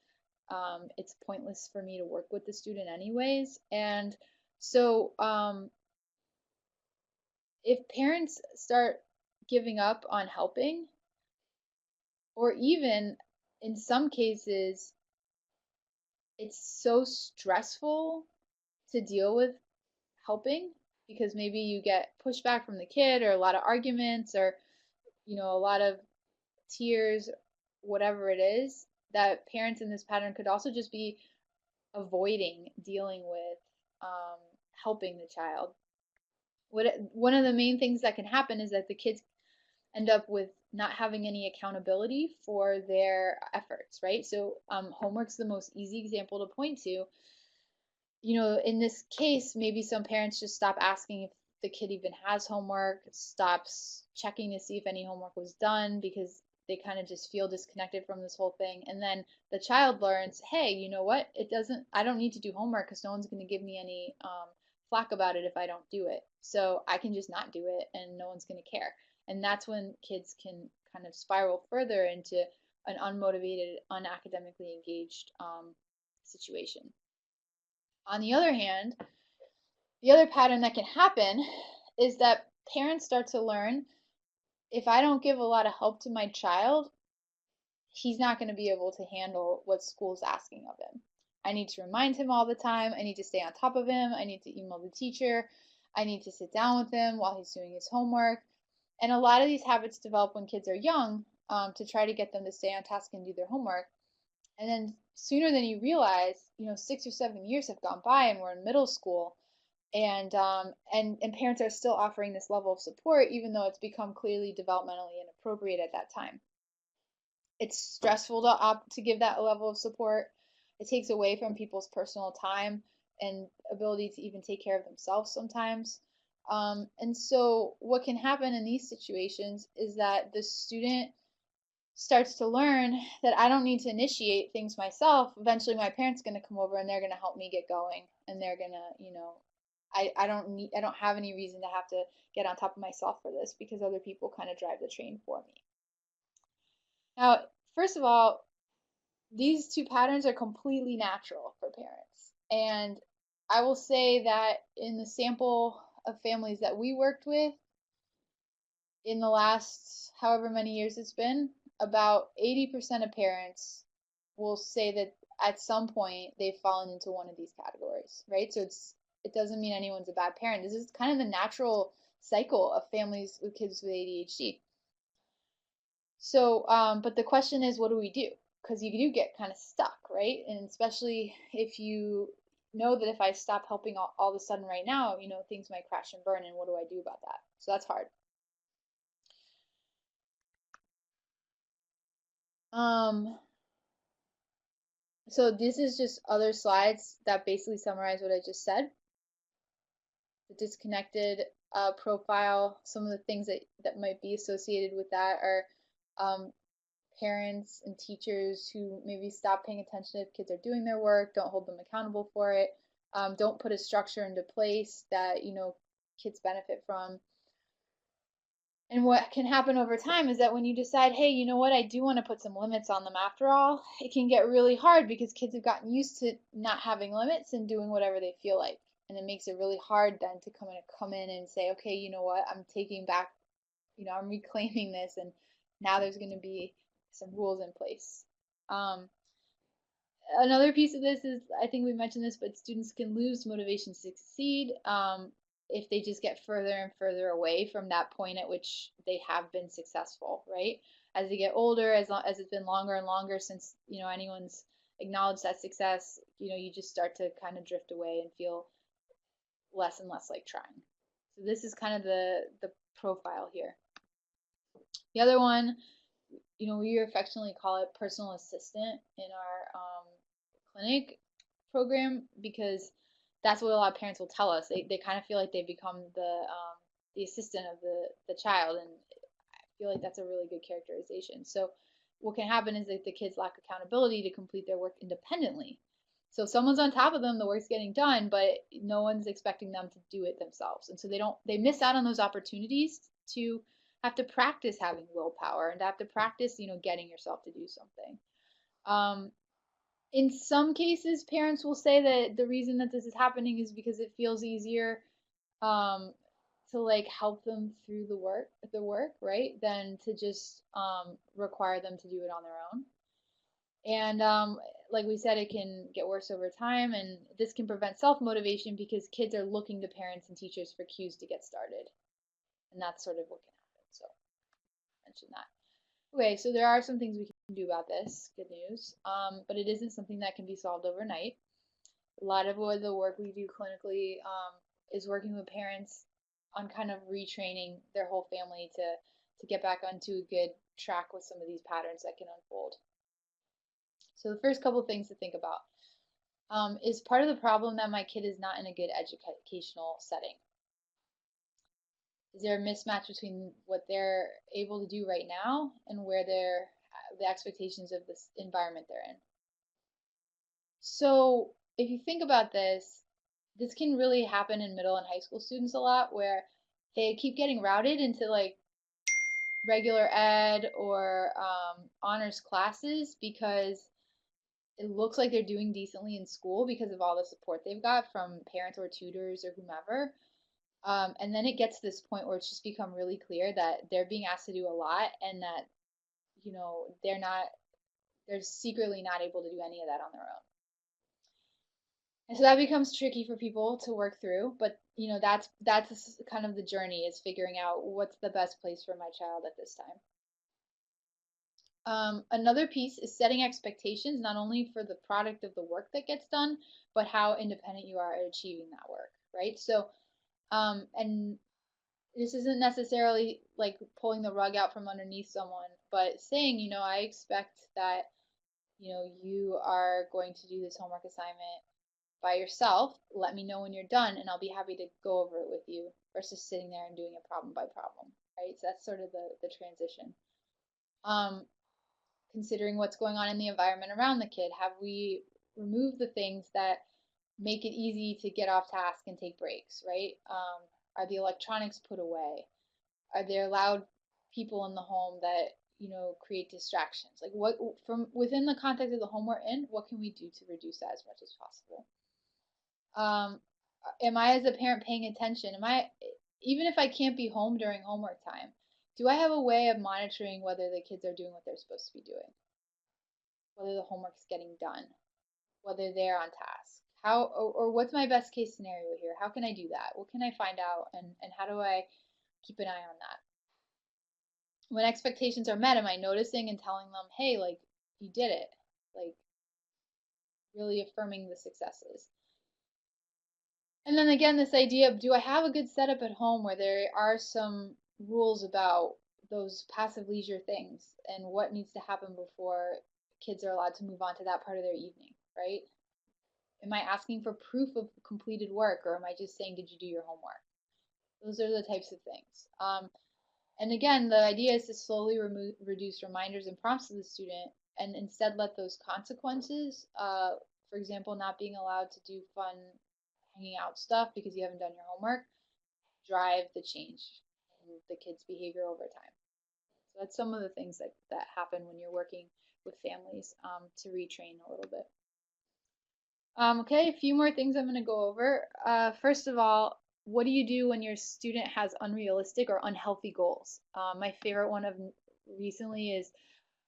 it's pointless for me to work with the student anyways. And so if parents start giving up on helping, or even in some cases, it's so stressful to deal with helping, because maybe you get pushback from the kid, or a lot of arguments, or a lot of tears, whatever it is, that parents in this pattern could also just be avoiding dealing with helping the child. One of the main things that can happen is that the kids end up with not having any accountability for their efforts, right? So homework's the most easy example to point to. In this case, maybe some parents just stop asking if the kid even has homework, stops checking to see if any homework was done because they kind of just feel disconnected from this whole thing. And then the child learns, hey, you know what? I don't need to do homework because no one's going to give me any flack about it if I don't do it. So I can just not do it and no one's going to care. And that's when kids can kind of spiral further into an unmotivated, unacademically engaged situation. On the other hand, the other pattern that can happen is that parents start to learn, if I don't give a lot of help to my child, he's not going to be able to handle what school's asking of him. I need to remind him all the time. I need to stay on top of him. I need to email the teacher. I need to sit down with him while he's doing his homework. And a lot of these habits develop when kids are young, to try to get them to stay on task and do their homework. And then sooner than you realize, 6 or 7 years have gone by and we're in middle school, and parents are still offering this level of support even though it's become clearly developmentally inappropriate at that time. It's stressful to give that level of support. It takes away from people's personal time and ability to even take care of themselves sometimes. And so what can happen in these situations is that the student starts to learn that I don't need to initiate things myself. Eventually my parents are going to come over and they're going to help me get going, and they're going to, I don't have any reason to have to get on top of myself for this because other people kind of drive the train for me. Now, first of all, these two patterns are completely natural for parents. And I will say that in the sample of families that we worked with in the last however many years it's been, about 80% of parents will say that at some point they've fallen into one of these categories, right? So it doesn't mean anyone's a bad parent. This is kind of the natural cycle of families with kids with ADHD. So, but the question is, what do we do? Because you do get kind of stuck, right? And especially if you know that if I stop helping all of a sudden right now, things might crash and burn, and what do I do about that? So that's hard. So this is just other slides that basically summarize what I just said. The disconnected profile, some of the things that might be associated with that are parents and teachers who maybe stop paying attention if kids are doing their work, don't hold them accountable for it, don't put a structure into place that kids benefit from. And what can happen over time is that when you decide, hey, you know what, I do want to put some limits on them after all, it can get really hard because kids have gotten used to not having limits and doing whatever they feel like. And it makes it really hard then to come in and say, okay, you know what, I'm taking back, I'm reclaiming this, and now there's going to be some rules in place. Another piece of this is, I think we mentioned this, but students can lose motivation to succeed if they just get further and further away from that point at which they have been successful, right? As they get older, as it's been longer and longer since anyone's acknowledged that success, you just start to kind of drift away and feel less and less like trying. So this is kind of the profile here. The other one, we affectionately call it personal assistant in our clinic program, because that's what a lot of parents will tell us. They kind of feel like they become the assistant of the child, and I feel like that's a really good characterization. So what can happen is that the kids lack accountability to complete their work independently. So if someone's on top of them, the work's getting done, but no one's expecting them to do it themselves. And so they miss out on those opportunities to have to practice having willpower and to have to practice, getting yourself to do something. In some cases, parents will say that the reason that this is happening is because it feels easier to like help them through the work, right, than to just require them to do it on their own. And like we said, it can get worse over time, and this can prevent self-motivation because kids are looking to parents and teachers for cues to get started. And that's sort of what can happen. So I mentioned that. Okay, so there are some things we can do about this, good news, but it isn't something that can be solved overnight. A lot of the work we do clinically is working with parents on kind of retraining their whole family to get back onto a good track with some of these patterns that can unfold. So the first couple of things to think about is part of the problem that my kid is not in a good educational setting? Is there a mismatch between what they're able to do right now and where the expectations of this environment they're in? So if you think about this can really happen in middle and high school students a lot, where they keep getting routed into like regular ed or honors classes because it looks like they're doing decently in school because of all the support they've got from parents or tutors or whomever. And then it gets to this point where it's just become really clear that they're being asked to do a lot and that, they're secretly not able to do any of that on their own. And so that becomes tricky for people to work through, but that's kind of the journey, is figuring out what's the best place for my child at this time. Another piece is setting expectations, not only for the product of the work that gets done, but how independent you are at achieving that work, right? So, and this isn't necessarily like pulling the rug out from underneath someone, but saying, I expect that, you are going to do this homework assignment by yourself. Let me know when you're done, and I'll be happy to go over it with you, versus sitting there and doing it problem by problem, right? So that's sort of the transition. Considering what's going on in the environment around the kid, have we removed the things that make it easy to get off task and take breaks, right? Are the electronics put away? Are there loud people in the home that create distractions? Like, what, from within the context of the home we're in, what can we do to reduce that as much as possible? Am I, as a parent, paying attention? Even if I can't be home during homework time, do I have a way of monitoring whether the kids are doing what they're supposed to be doing, whether the homework's getting done, whether they're on task? How, or what's my best case scenario here? How can I do that? What can I find out, and how do I keep an eye on that? When expectations are met, am I noticing and telling them, hey, like, you did it? Like, really affirming the successes. And then again, this idea of, do I have a good setup at home where there are some rules about those passive leisure things and what needs to happen before kids are allowed to move on to that part of their evening, right? Am I asking for proof of completed work, or am I just saying, did you do your homework? Those are the types of things. And again, the idea is to slowly reduce reminders and prompts to the student, and instead let those consequences, for example, not being allowed to do fun hanging out stuff because you haven't done your homework, drive the change in the kid's behavior over time. So that's some of the things that happen when you're working with families, to retrain a little bit. Okay, a few more things I'm going to go over. First of all, what do you do when your student has unrealistic or unhealthy goals? My favorite one of recently is,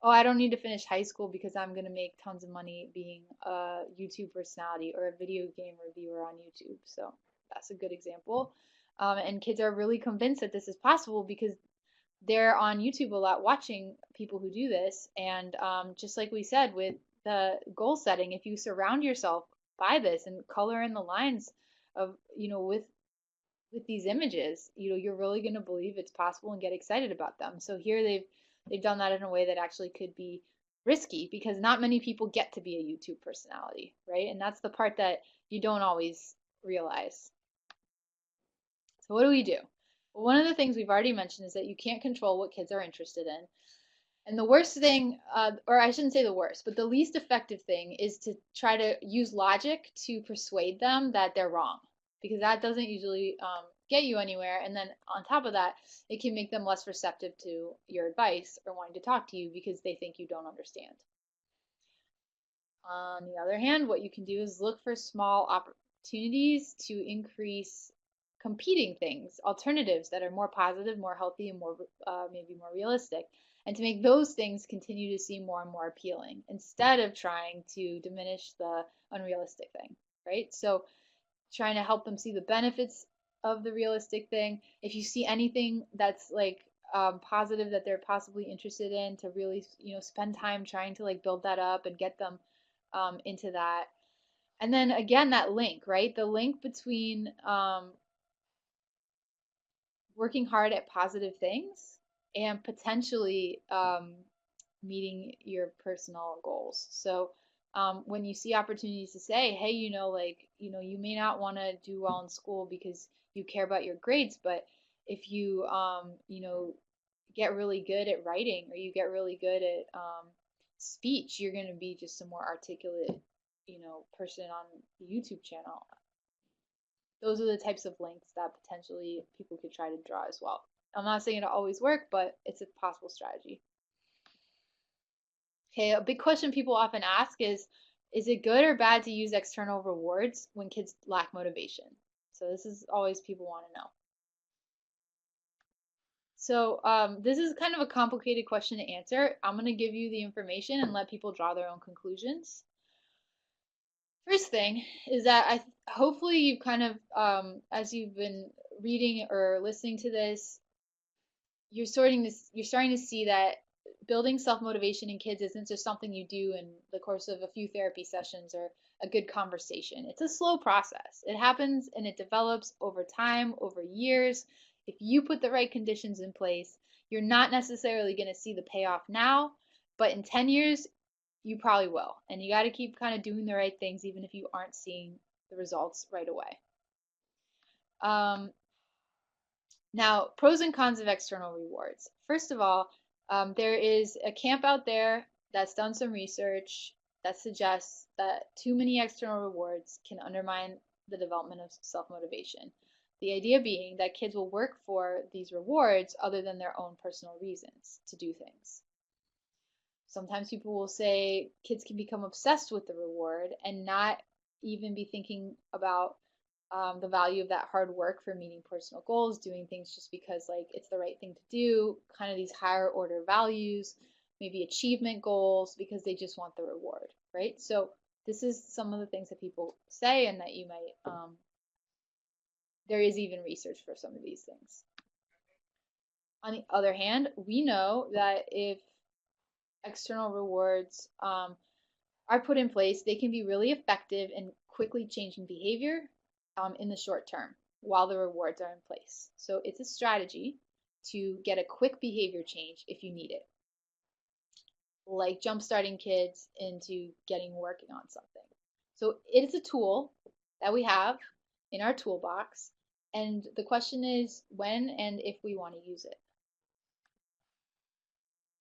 oh, I don't need to finish high school because I'm going to make tons of money being a YouTube personality or a video game reviewer on YouTube. So that's a good example. And kids are really convinced that this is possible because they're on YouTube a lot watching people who do this. And just like we said with the goal setting, if you surround yourself by this and color in the lines of, with these images, you're really going to believe it's possible and get excited about them. So here they've done that in a way that actually could be risky, because not many people get to be a YouTube personality, right? And that's the part that you don't always realize. So what do we do? Well, one of the things we've already mentioned is that you can't control what kids are interested in. And the worst thing, or I shouldn't say the worst, but the least effective thing is to try to use logic to persuade them that they're wrong, because that doesn't usually get you anywhere. And then on top of that, it can make them less receptive to your advice or wanting to talk to you because they think you don't understand. On the other hand, what you can do is look for small opportunities to increase competing things, alternatives that are more positive, more healthy, and more maybe more realistic, and to make those things continue to seem more and more appealing instead of trying to diminish the unrealistic thing, right? So trying to help them see the benefits of the realistic thing. If you see anything that's like positive that they're possibly interested in, to really spend time trying to like build that up and get them into that. And then again, that link, right? The link between working hard at positive things, and potentially meeting your personal goals. So when you see opportunities to say, hey, you may not want to do well in school because you care about your grades, but if you, get really good at writing or you get really good at speech, you're going to be just a more articulate, person on the YouTube channel. Those are the types of links that potentially people could try to draw as well. I'm not saying it'll always work, but it's a possible strategy. Okay, a big question people often ask is it good or bad to use external rewards when kids lack motivation? So this is always people want to know. So this is kind of a complicated question to answer. I'm going to give you the information and let people draw their own conclusions. First thing is that hopefully you've kind of, as you've been reading or listening to this, you're starting to see that building self-motivation in kids isn't just something you do in the course of a few therapy sessions or a good conversation. It's a slow process. It happens and it develops over time, over years. If you put the right conditions in place, you're not necessarily going to see the payoff now, but in 10 years, you probably will. And you got to keep kind of doing the right things, even if you aren't seeing the results right away. Now, pros and cons of external rewards. First of all, there is a camp out there that's done some research that suggests that too many external rewards can undermine the development of self-motivation. The idea being that kids will work for these rewards other than their own personal reasons to do things. Sometimes people will say kids can become obsessed with the reward and not even be thinking about the value of that hard work for meeting personal goals, doing things just because like it's the right thing to do, kind of these higher order values, maybe achievement goals because they just want the reward, right? So this is some of the things that people say and that you might, there is even research for some of these things. On the other hand, we know that if external rewards are put in place, they can be really effective in quickly changing behavior in the short term while the rewards are in place. So it's a strategy to get a quick behavior change if you need it, like jumpstarting kids into getting working on something. So it is a tool that we have in our toolbox, and the question is when and if we want to use it.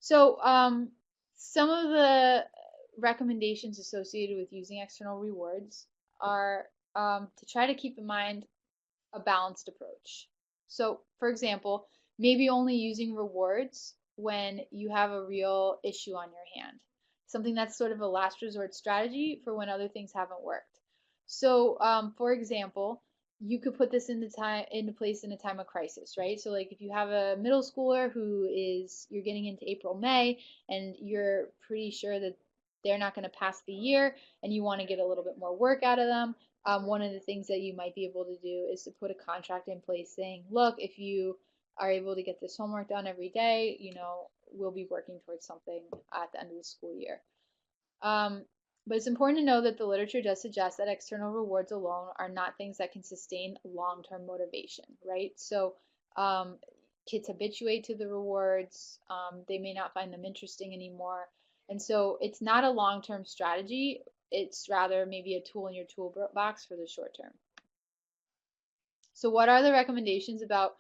So some of the recommendations associated with using external rewards are to try to keep in mind a balanced approach. So, for example, maybe only using rewards when you have a real issue on your hand, something that's sort of a last resort strategy for when other things haven't worked. So, for example, you could put this into place in a time of crisis, right? So like if you have a middle schooler you're getting into April, May, and you're pretty sure that they're not going to pass the year and you want to get a little bit more work out of them, one of the things that you might be able to do is to put a contract in place saying, look, if you are able to get this homework done every day, we'll be working towards something at the end of the school year. But it's important to know that the literature does suggest that external rewards alone are not things that can sustain long-term motivation, right? So kids habituate to the rewards. They may not find them interesting anymore. And so it's not a long-term strategy. It's rather maybe a tool in your toolbox for the short term. So what are the recommendations about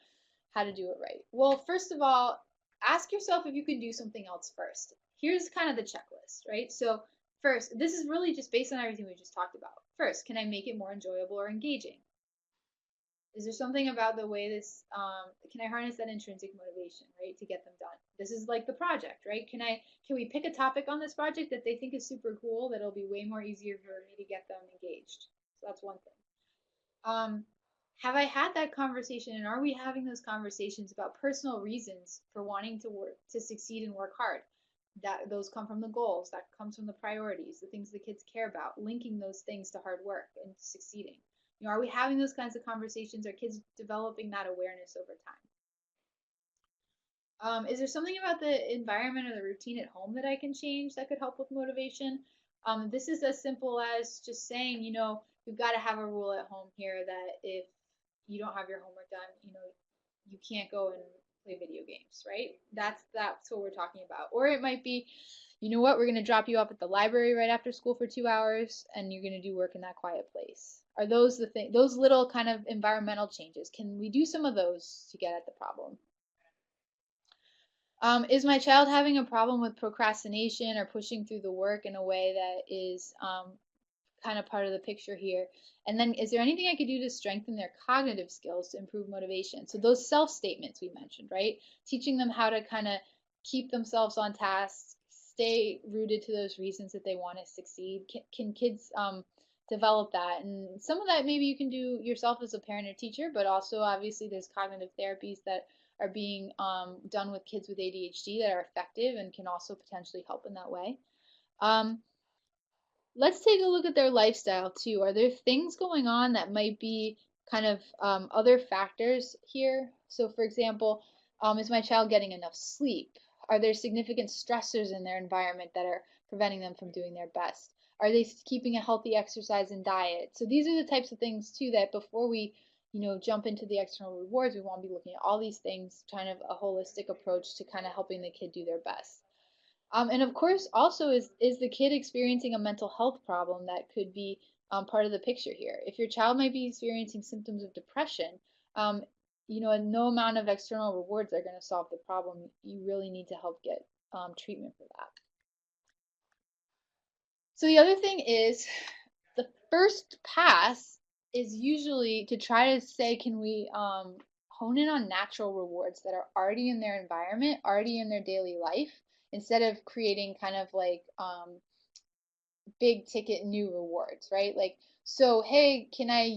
how to do it right? Well, first of all, ask yourself if you can do something else first. Here's kind of the checklist, right? So first, this is really just based on everything we just talked about. First, can I make it more enjoyable or engaging? Is there something about the way can I harness that intrinsic motivation, right, to get them done? This is like the project, right? Can we pick a topic on this project that they think is super cool that'll be way more easier for me to get them engaged? So that's one thing. Have I had that conversation and are we having those conversations about personal reasons for wanting to succeed and work hard? That those come from the goals, that comes from the priorities, the things the kids care about, linking those things to hard work and succeeding. Are we having those kinds of conversations? Are kids developing that awareness over time? Is there something about the environment or the routine at home that I can change that could help with motivation? This is as simple as just saying, we've got to have a rule at home here that if you don't have your homework done, you can't go and play video games, right? That's what we're talking about. Or it might be, you know what, we're going to drop you off at the library right after school for 2 hours and you're going to do work in that quiet place. Are those the thing, those little kind of environmental changes? Can we do some of those to get at the problem? Is my child having a problem with procrastination or pushing through the work in a way that is kind of part of the picture here? And then is there anything I could do to strengthen their cognitive skills to improve motivation? So those self statements we mentioned, right? Teaching them how to kind of keep themselves on task, stay rooted to those reasons that they want to succeed. Can kids develop that? And some of that maybe you can do yourself as a parent or teacher, but also obviously there's cognitive therapies that are being done with kids with ADHD that are effective and can also potentially help in that way. Um, let's take a look at their lifestyle too. Are there things going on that might be kind of other factors here? So, for example, is my child getting enough sleep? Are there significant stressors in their environment that are preventing them from doing their best? Are they keeping a healthy exercise and diet? So these are the types of things too that before we, jump into the external rewards, we want to be looking at all these things, kind of a holistic approach to kind of helping the kid do their best. And of course, also is the kid experiencing a mental health problem that could be part of the picture here. If your child might be experiencing symptoms of depression, um, and no amount of external rewards are going to solve the problem. You really need to help get treatment for that. So the other thing is the first pass is usually to try to say, can we hone in on natural rewards that are already in their environment, already in their daily life, instead of creating kind of like big ticket new rewards, right? Like, so, hey, can I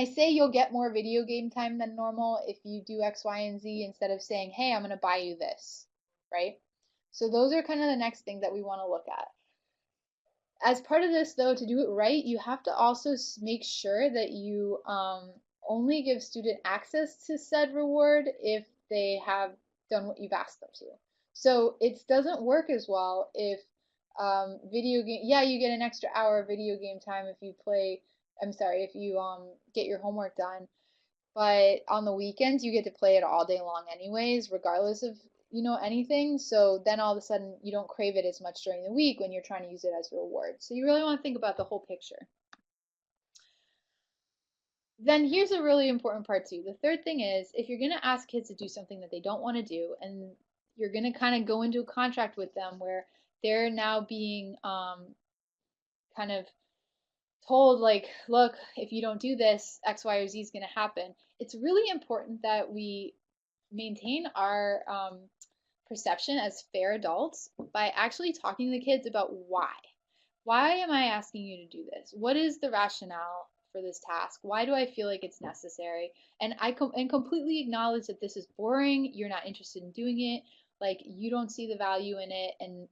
say you'll get more video game time than normal if you do X, Y, and Z instead of saying, hey, I'm going to buy you this, right? So those are kind of the next thing that we want to look at. As part of this, though, to do it right, you have to also make sure that you only give student access to said reward if they have done what you've asked them to. So it doesn't work as well if video game, yeah, you get an extra hour of video game time if you play, I'm sorry, if you get your homework done, but on the weekends you get to play it all day long anyways, regardless of anything. So then all of a sudden you don't crave it as much during the week when you're trying to use it as a reward. So you really want to think about the whole picture. Then here's a really important part too. The third thing is, if you're going to ask kids to do something that they don't want to do, and you're going to kind of go into a contract with them where they're now being kind of told, like, look, if you don't do this, X, Y, or Z is going to happen. It's really important that we maintain our perception as fair adults by actually talking to the kids about why. Why am I asking you to do this? What is the rationale for this task? Why do I feel like it's necessary? And and completely acknowledge that this is boring. You're not interested in doing it. Like, you don't see the value in it, and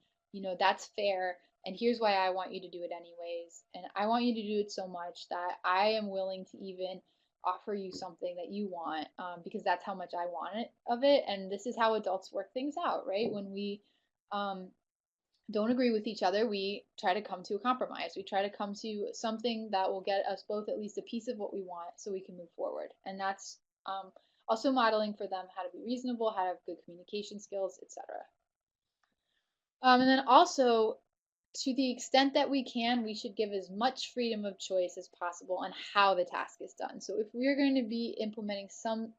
that's fair. And here's why I want you to do it anyways. And I want you to do it so much that I am willing to even offer you something that you want, because that's how much I want it of it. And this is how adults work things out, right? When we um, don't agree with each other, we try to come to a compromise. We try to come to something that will get us both at least a piece of what we want so we can move forward. And that's also modeling for them how to be reasonable, how to have good communication skills, etc. And then also, to the extent that we can, we should give as much freedom of choice as possible on how the task is done. So if we're going to be implementing some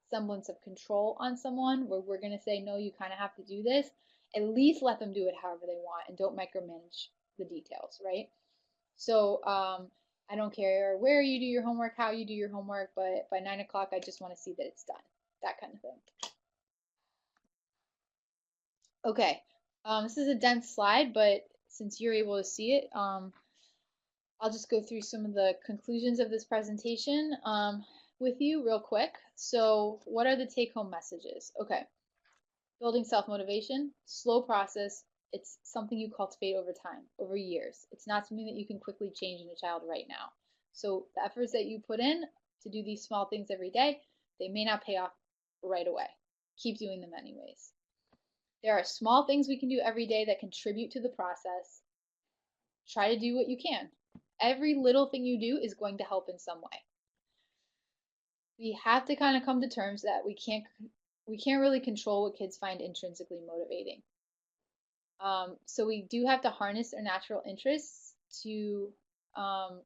semblance of control on someone where we're going to say, no, you kind of have to do this, at least let them do it however they want and don't micromanage the details, right? So I don't care where you do your homework, how you do your homework, but by 9 o'clock, I just want to see that it's done, that kind of thing. Okay, this is a dense slide, but since you're able to see it, I'll just go through some of the conclusions of this presentation with you real quick. So what are the take-home messages? Okay, building self-motivation, slow process. It's something you cultivate over time, over years. It's not something that you can quickly change in a child right now. So the efforts that you put in to do these small things every day, they may not pay off right away. Keep doing them anyways. There are small things we can do every day that contribute to the process. Try to do what you can. Every little thing you do is going to help in some way. we have to kind of come to terms that we can't really control what kids find intrinsically motivating. So we do have to harness their natural interests to um,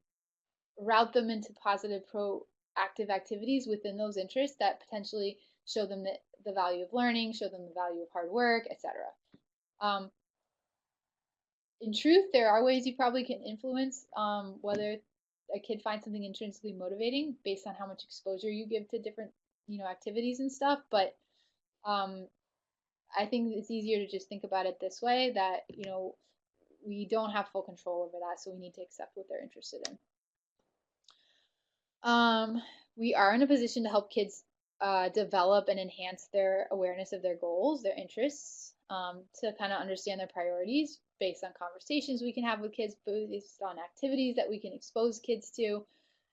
route them into positive proactive activities within those interests that potentially show them the value of learning, show them the value of hard work, etc. Um, in truth, there are ways you probably can influence whether a kid finds something intrinsically motivating based on how much exposure you give to different, activities and stuff. But um, I think it's easier to just think about it this way, that we don't have full control over that, so we need to accept what they're interested in. We are in a position to help kids develop and enhance their awareness of their goals, their interests, to kind of understand their priorities based on conversations we can have with kids, based on activities that we can expose kids to.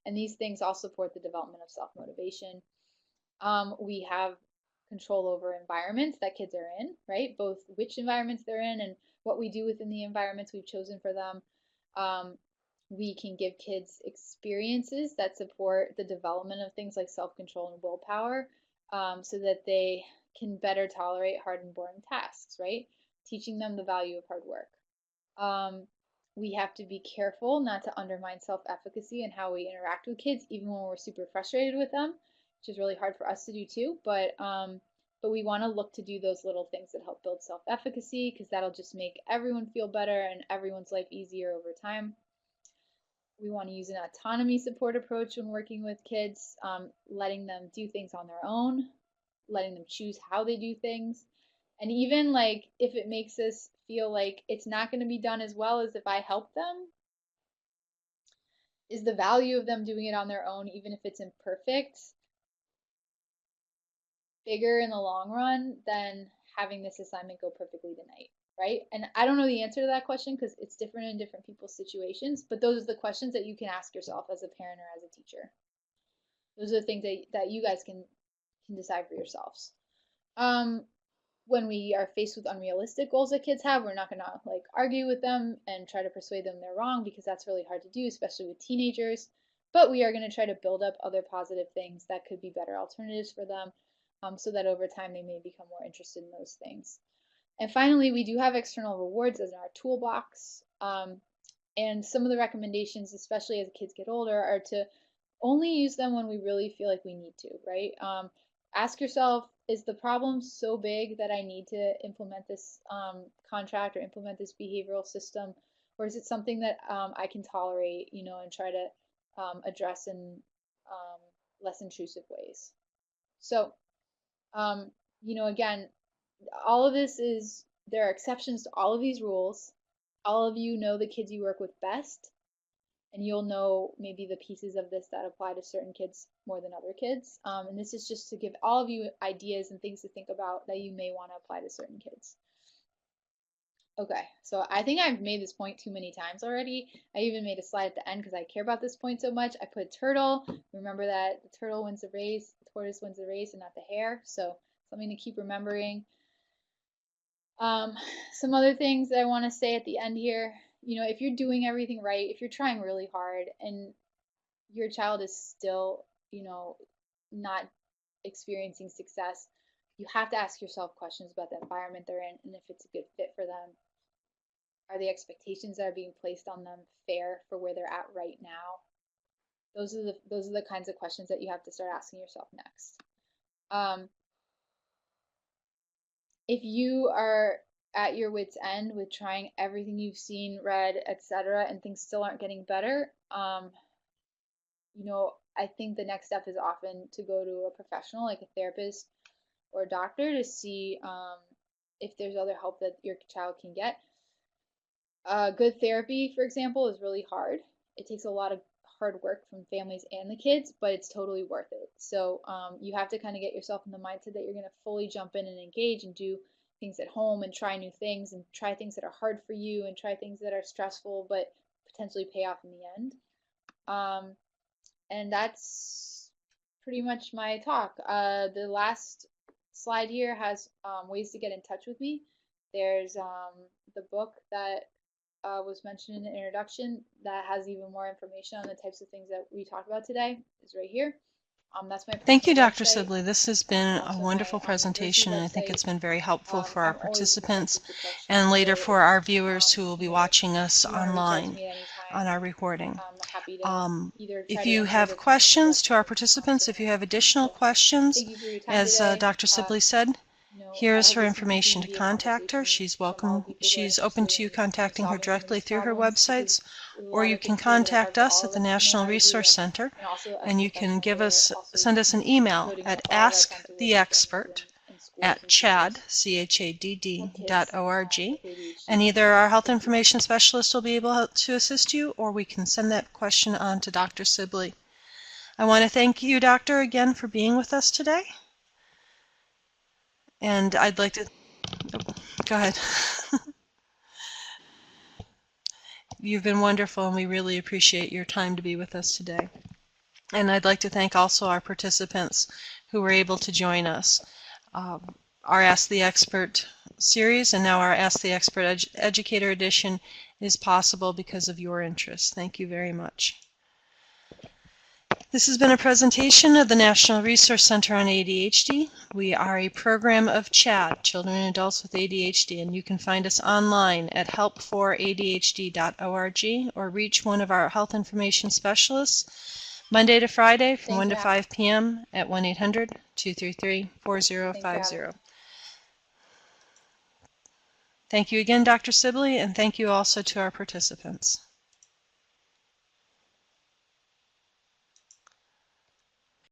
And these things all support the development of self motivation. We have control over environments that kids are in, right? Both which environments they're in and what we do within the environments we've chosen for them. Um, we can give kids experiences that support the development of things like self-control and willpower, so that they can better tolerate hard and boring tasks, right? Teaching them the value of hard work. Um, we have to be careful not to undermine self-efficacy and how we interact with kids, even when we're super frustrated with them, which is really hard for us to do too. But we want to look to do those little things that help build self-efficacy, because that'll just make everyone feel better and everyone's life easier over time. We want to use an autonomy support approach when working with kids, letting them do things on their own, letting them choose how they do things. And even like if it makes us feel like it's not going to be done as well as if I help them, is the value of them doing it on their own, even if it's imperfect, bigger in the long run than having this assignment go perfectly tonight, right? And I don't know the answer to that question because it's different in different people's situations, but those are the questions that you can ask yourself as a parent or as a teacher. Those are the things that you guys can decide for yourselves. When we are faced with unrealistic goals that kids have, we're not going to like argue with them and try to persuade them they're wrong, because that's really hard to do, especially with teenagers. But we are going to try to build up other positive things that could be better alternatives for them, so that over time they may become more interested in those things. And finally, we do have external rewards as in our toolbox. And some of the recommendations, especially as kids get older, are to only use them when we really feel like we need to, right? Ask yourself, is the problem so big that I need to implement this contract or implement this behavioral system? Or is it something that I can tolerate, and try to address in less intrusive ways? So, again, all of this is, there are exceptions to all of these rules. All of you know the kids you work with best, and you'll know maybe the pieces of this that apply to certain kids more than other kids. And this is just to give all of you ideas and things to think about that you may want to apply to certain kids. Okay, so I think I've made this point too many times already. I even made a slide at the end because I care about this point so much. I put turtle. Remember that the turtle wins the race, the tortoise wins the race, and not the hare. So something to keep remembering. Some other things that I want to say at the end here, if you're doing everything right, if you're trying really hard and your child is still, not experiencing success, you have to ask yourself questions about the environment they're in and if it's a good fit for them. Are the expectations that are being placed on them fair for where they're at right now? Those are the kinds of questions that you have to start asking yourself next. If you are at your wit's end with trying everything you've seen, read, etc., and things still aren't getting better, I think the next step is often to go to a professional like a therapist or a doctor to see if there's other help that your child can get. Good therapy, for example, is really hard. It takes a lot of hard work from families and the kids, but it's totally worth it. So you have to kind of get yourself in the mindset that you're going to fully jump in and engage and do things at home and try new things and try things that are hard for you and try things that are stressful but potentially pay off in the end. And that's pretty much my talk. The last slide here has ways to get in touch with me. There's the book that was mentioned in the introduction that has even more information on the types of things that we talked about today is right here. That's my Thank you, personal Dr. website. Sibley. This has been a Also wonderful my presentation, and I think website. it's been very helpful for our I'm always participants receptive to questions, and later so for if, our viewers who will be watching us you want to reach out to online me at any time, on our recording. I'm happy to either try If to you answer have the questions to our participants, if you have additional questions, Thank you for your time as today. Dr. Sibley said, here I is hope her this can information continue to to be a contact her. conversation She's among welcome. people who are She's open to interested you in contacting her solving directly women's through her problems, websites, because a or lot you of can things here that are hard contact for us all at of the us to know National how to do, Resource Center, and also as and you can professionals, we're also send us an email putting at all of our time to work with asktheexpert families and schools at and teachers chadd.org, with ADHD and needs. either our health Thank you. information specialist will be able to assist you, or we can send that question on to Dr. Sibley. I want to thank you, Doctor, again for being with us today. And I'd like to... Go ahead. You've been wonderful, and we really appreciate your time to be with us today. And I'd like to thank also our participants who were able to join us. Our Ask the Expert series and now our Ask the Expert Educator edition is possible because of your interest. Thank you very much. This has been a presentation of the National Resource Center on ADHD. We are a program of CHADD, Children and Adults with ADHD, and you can find us online at helpforadhd.org or reach one of our health information specialists Monday to Friday from 1 to 5 p.m. at 1-800-233-4050. Thank you again, Dr. Sibley, and thank you also to our participants.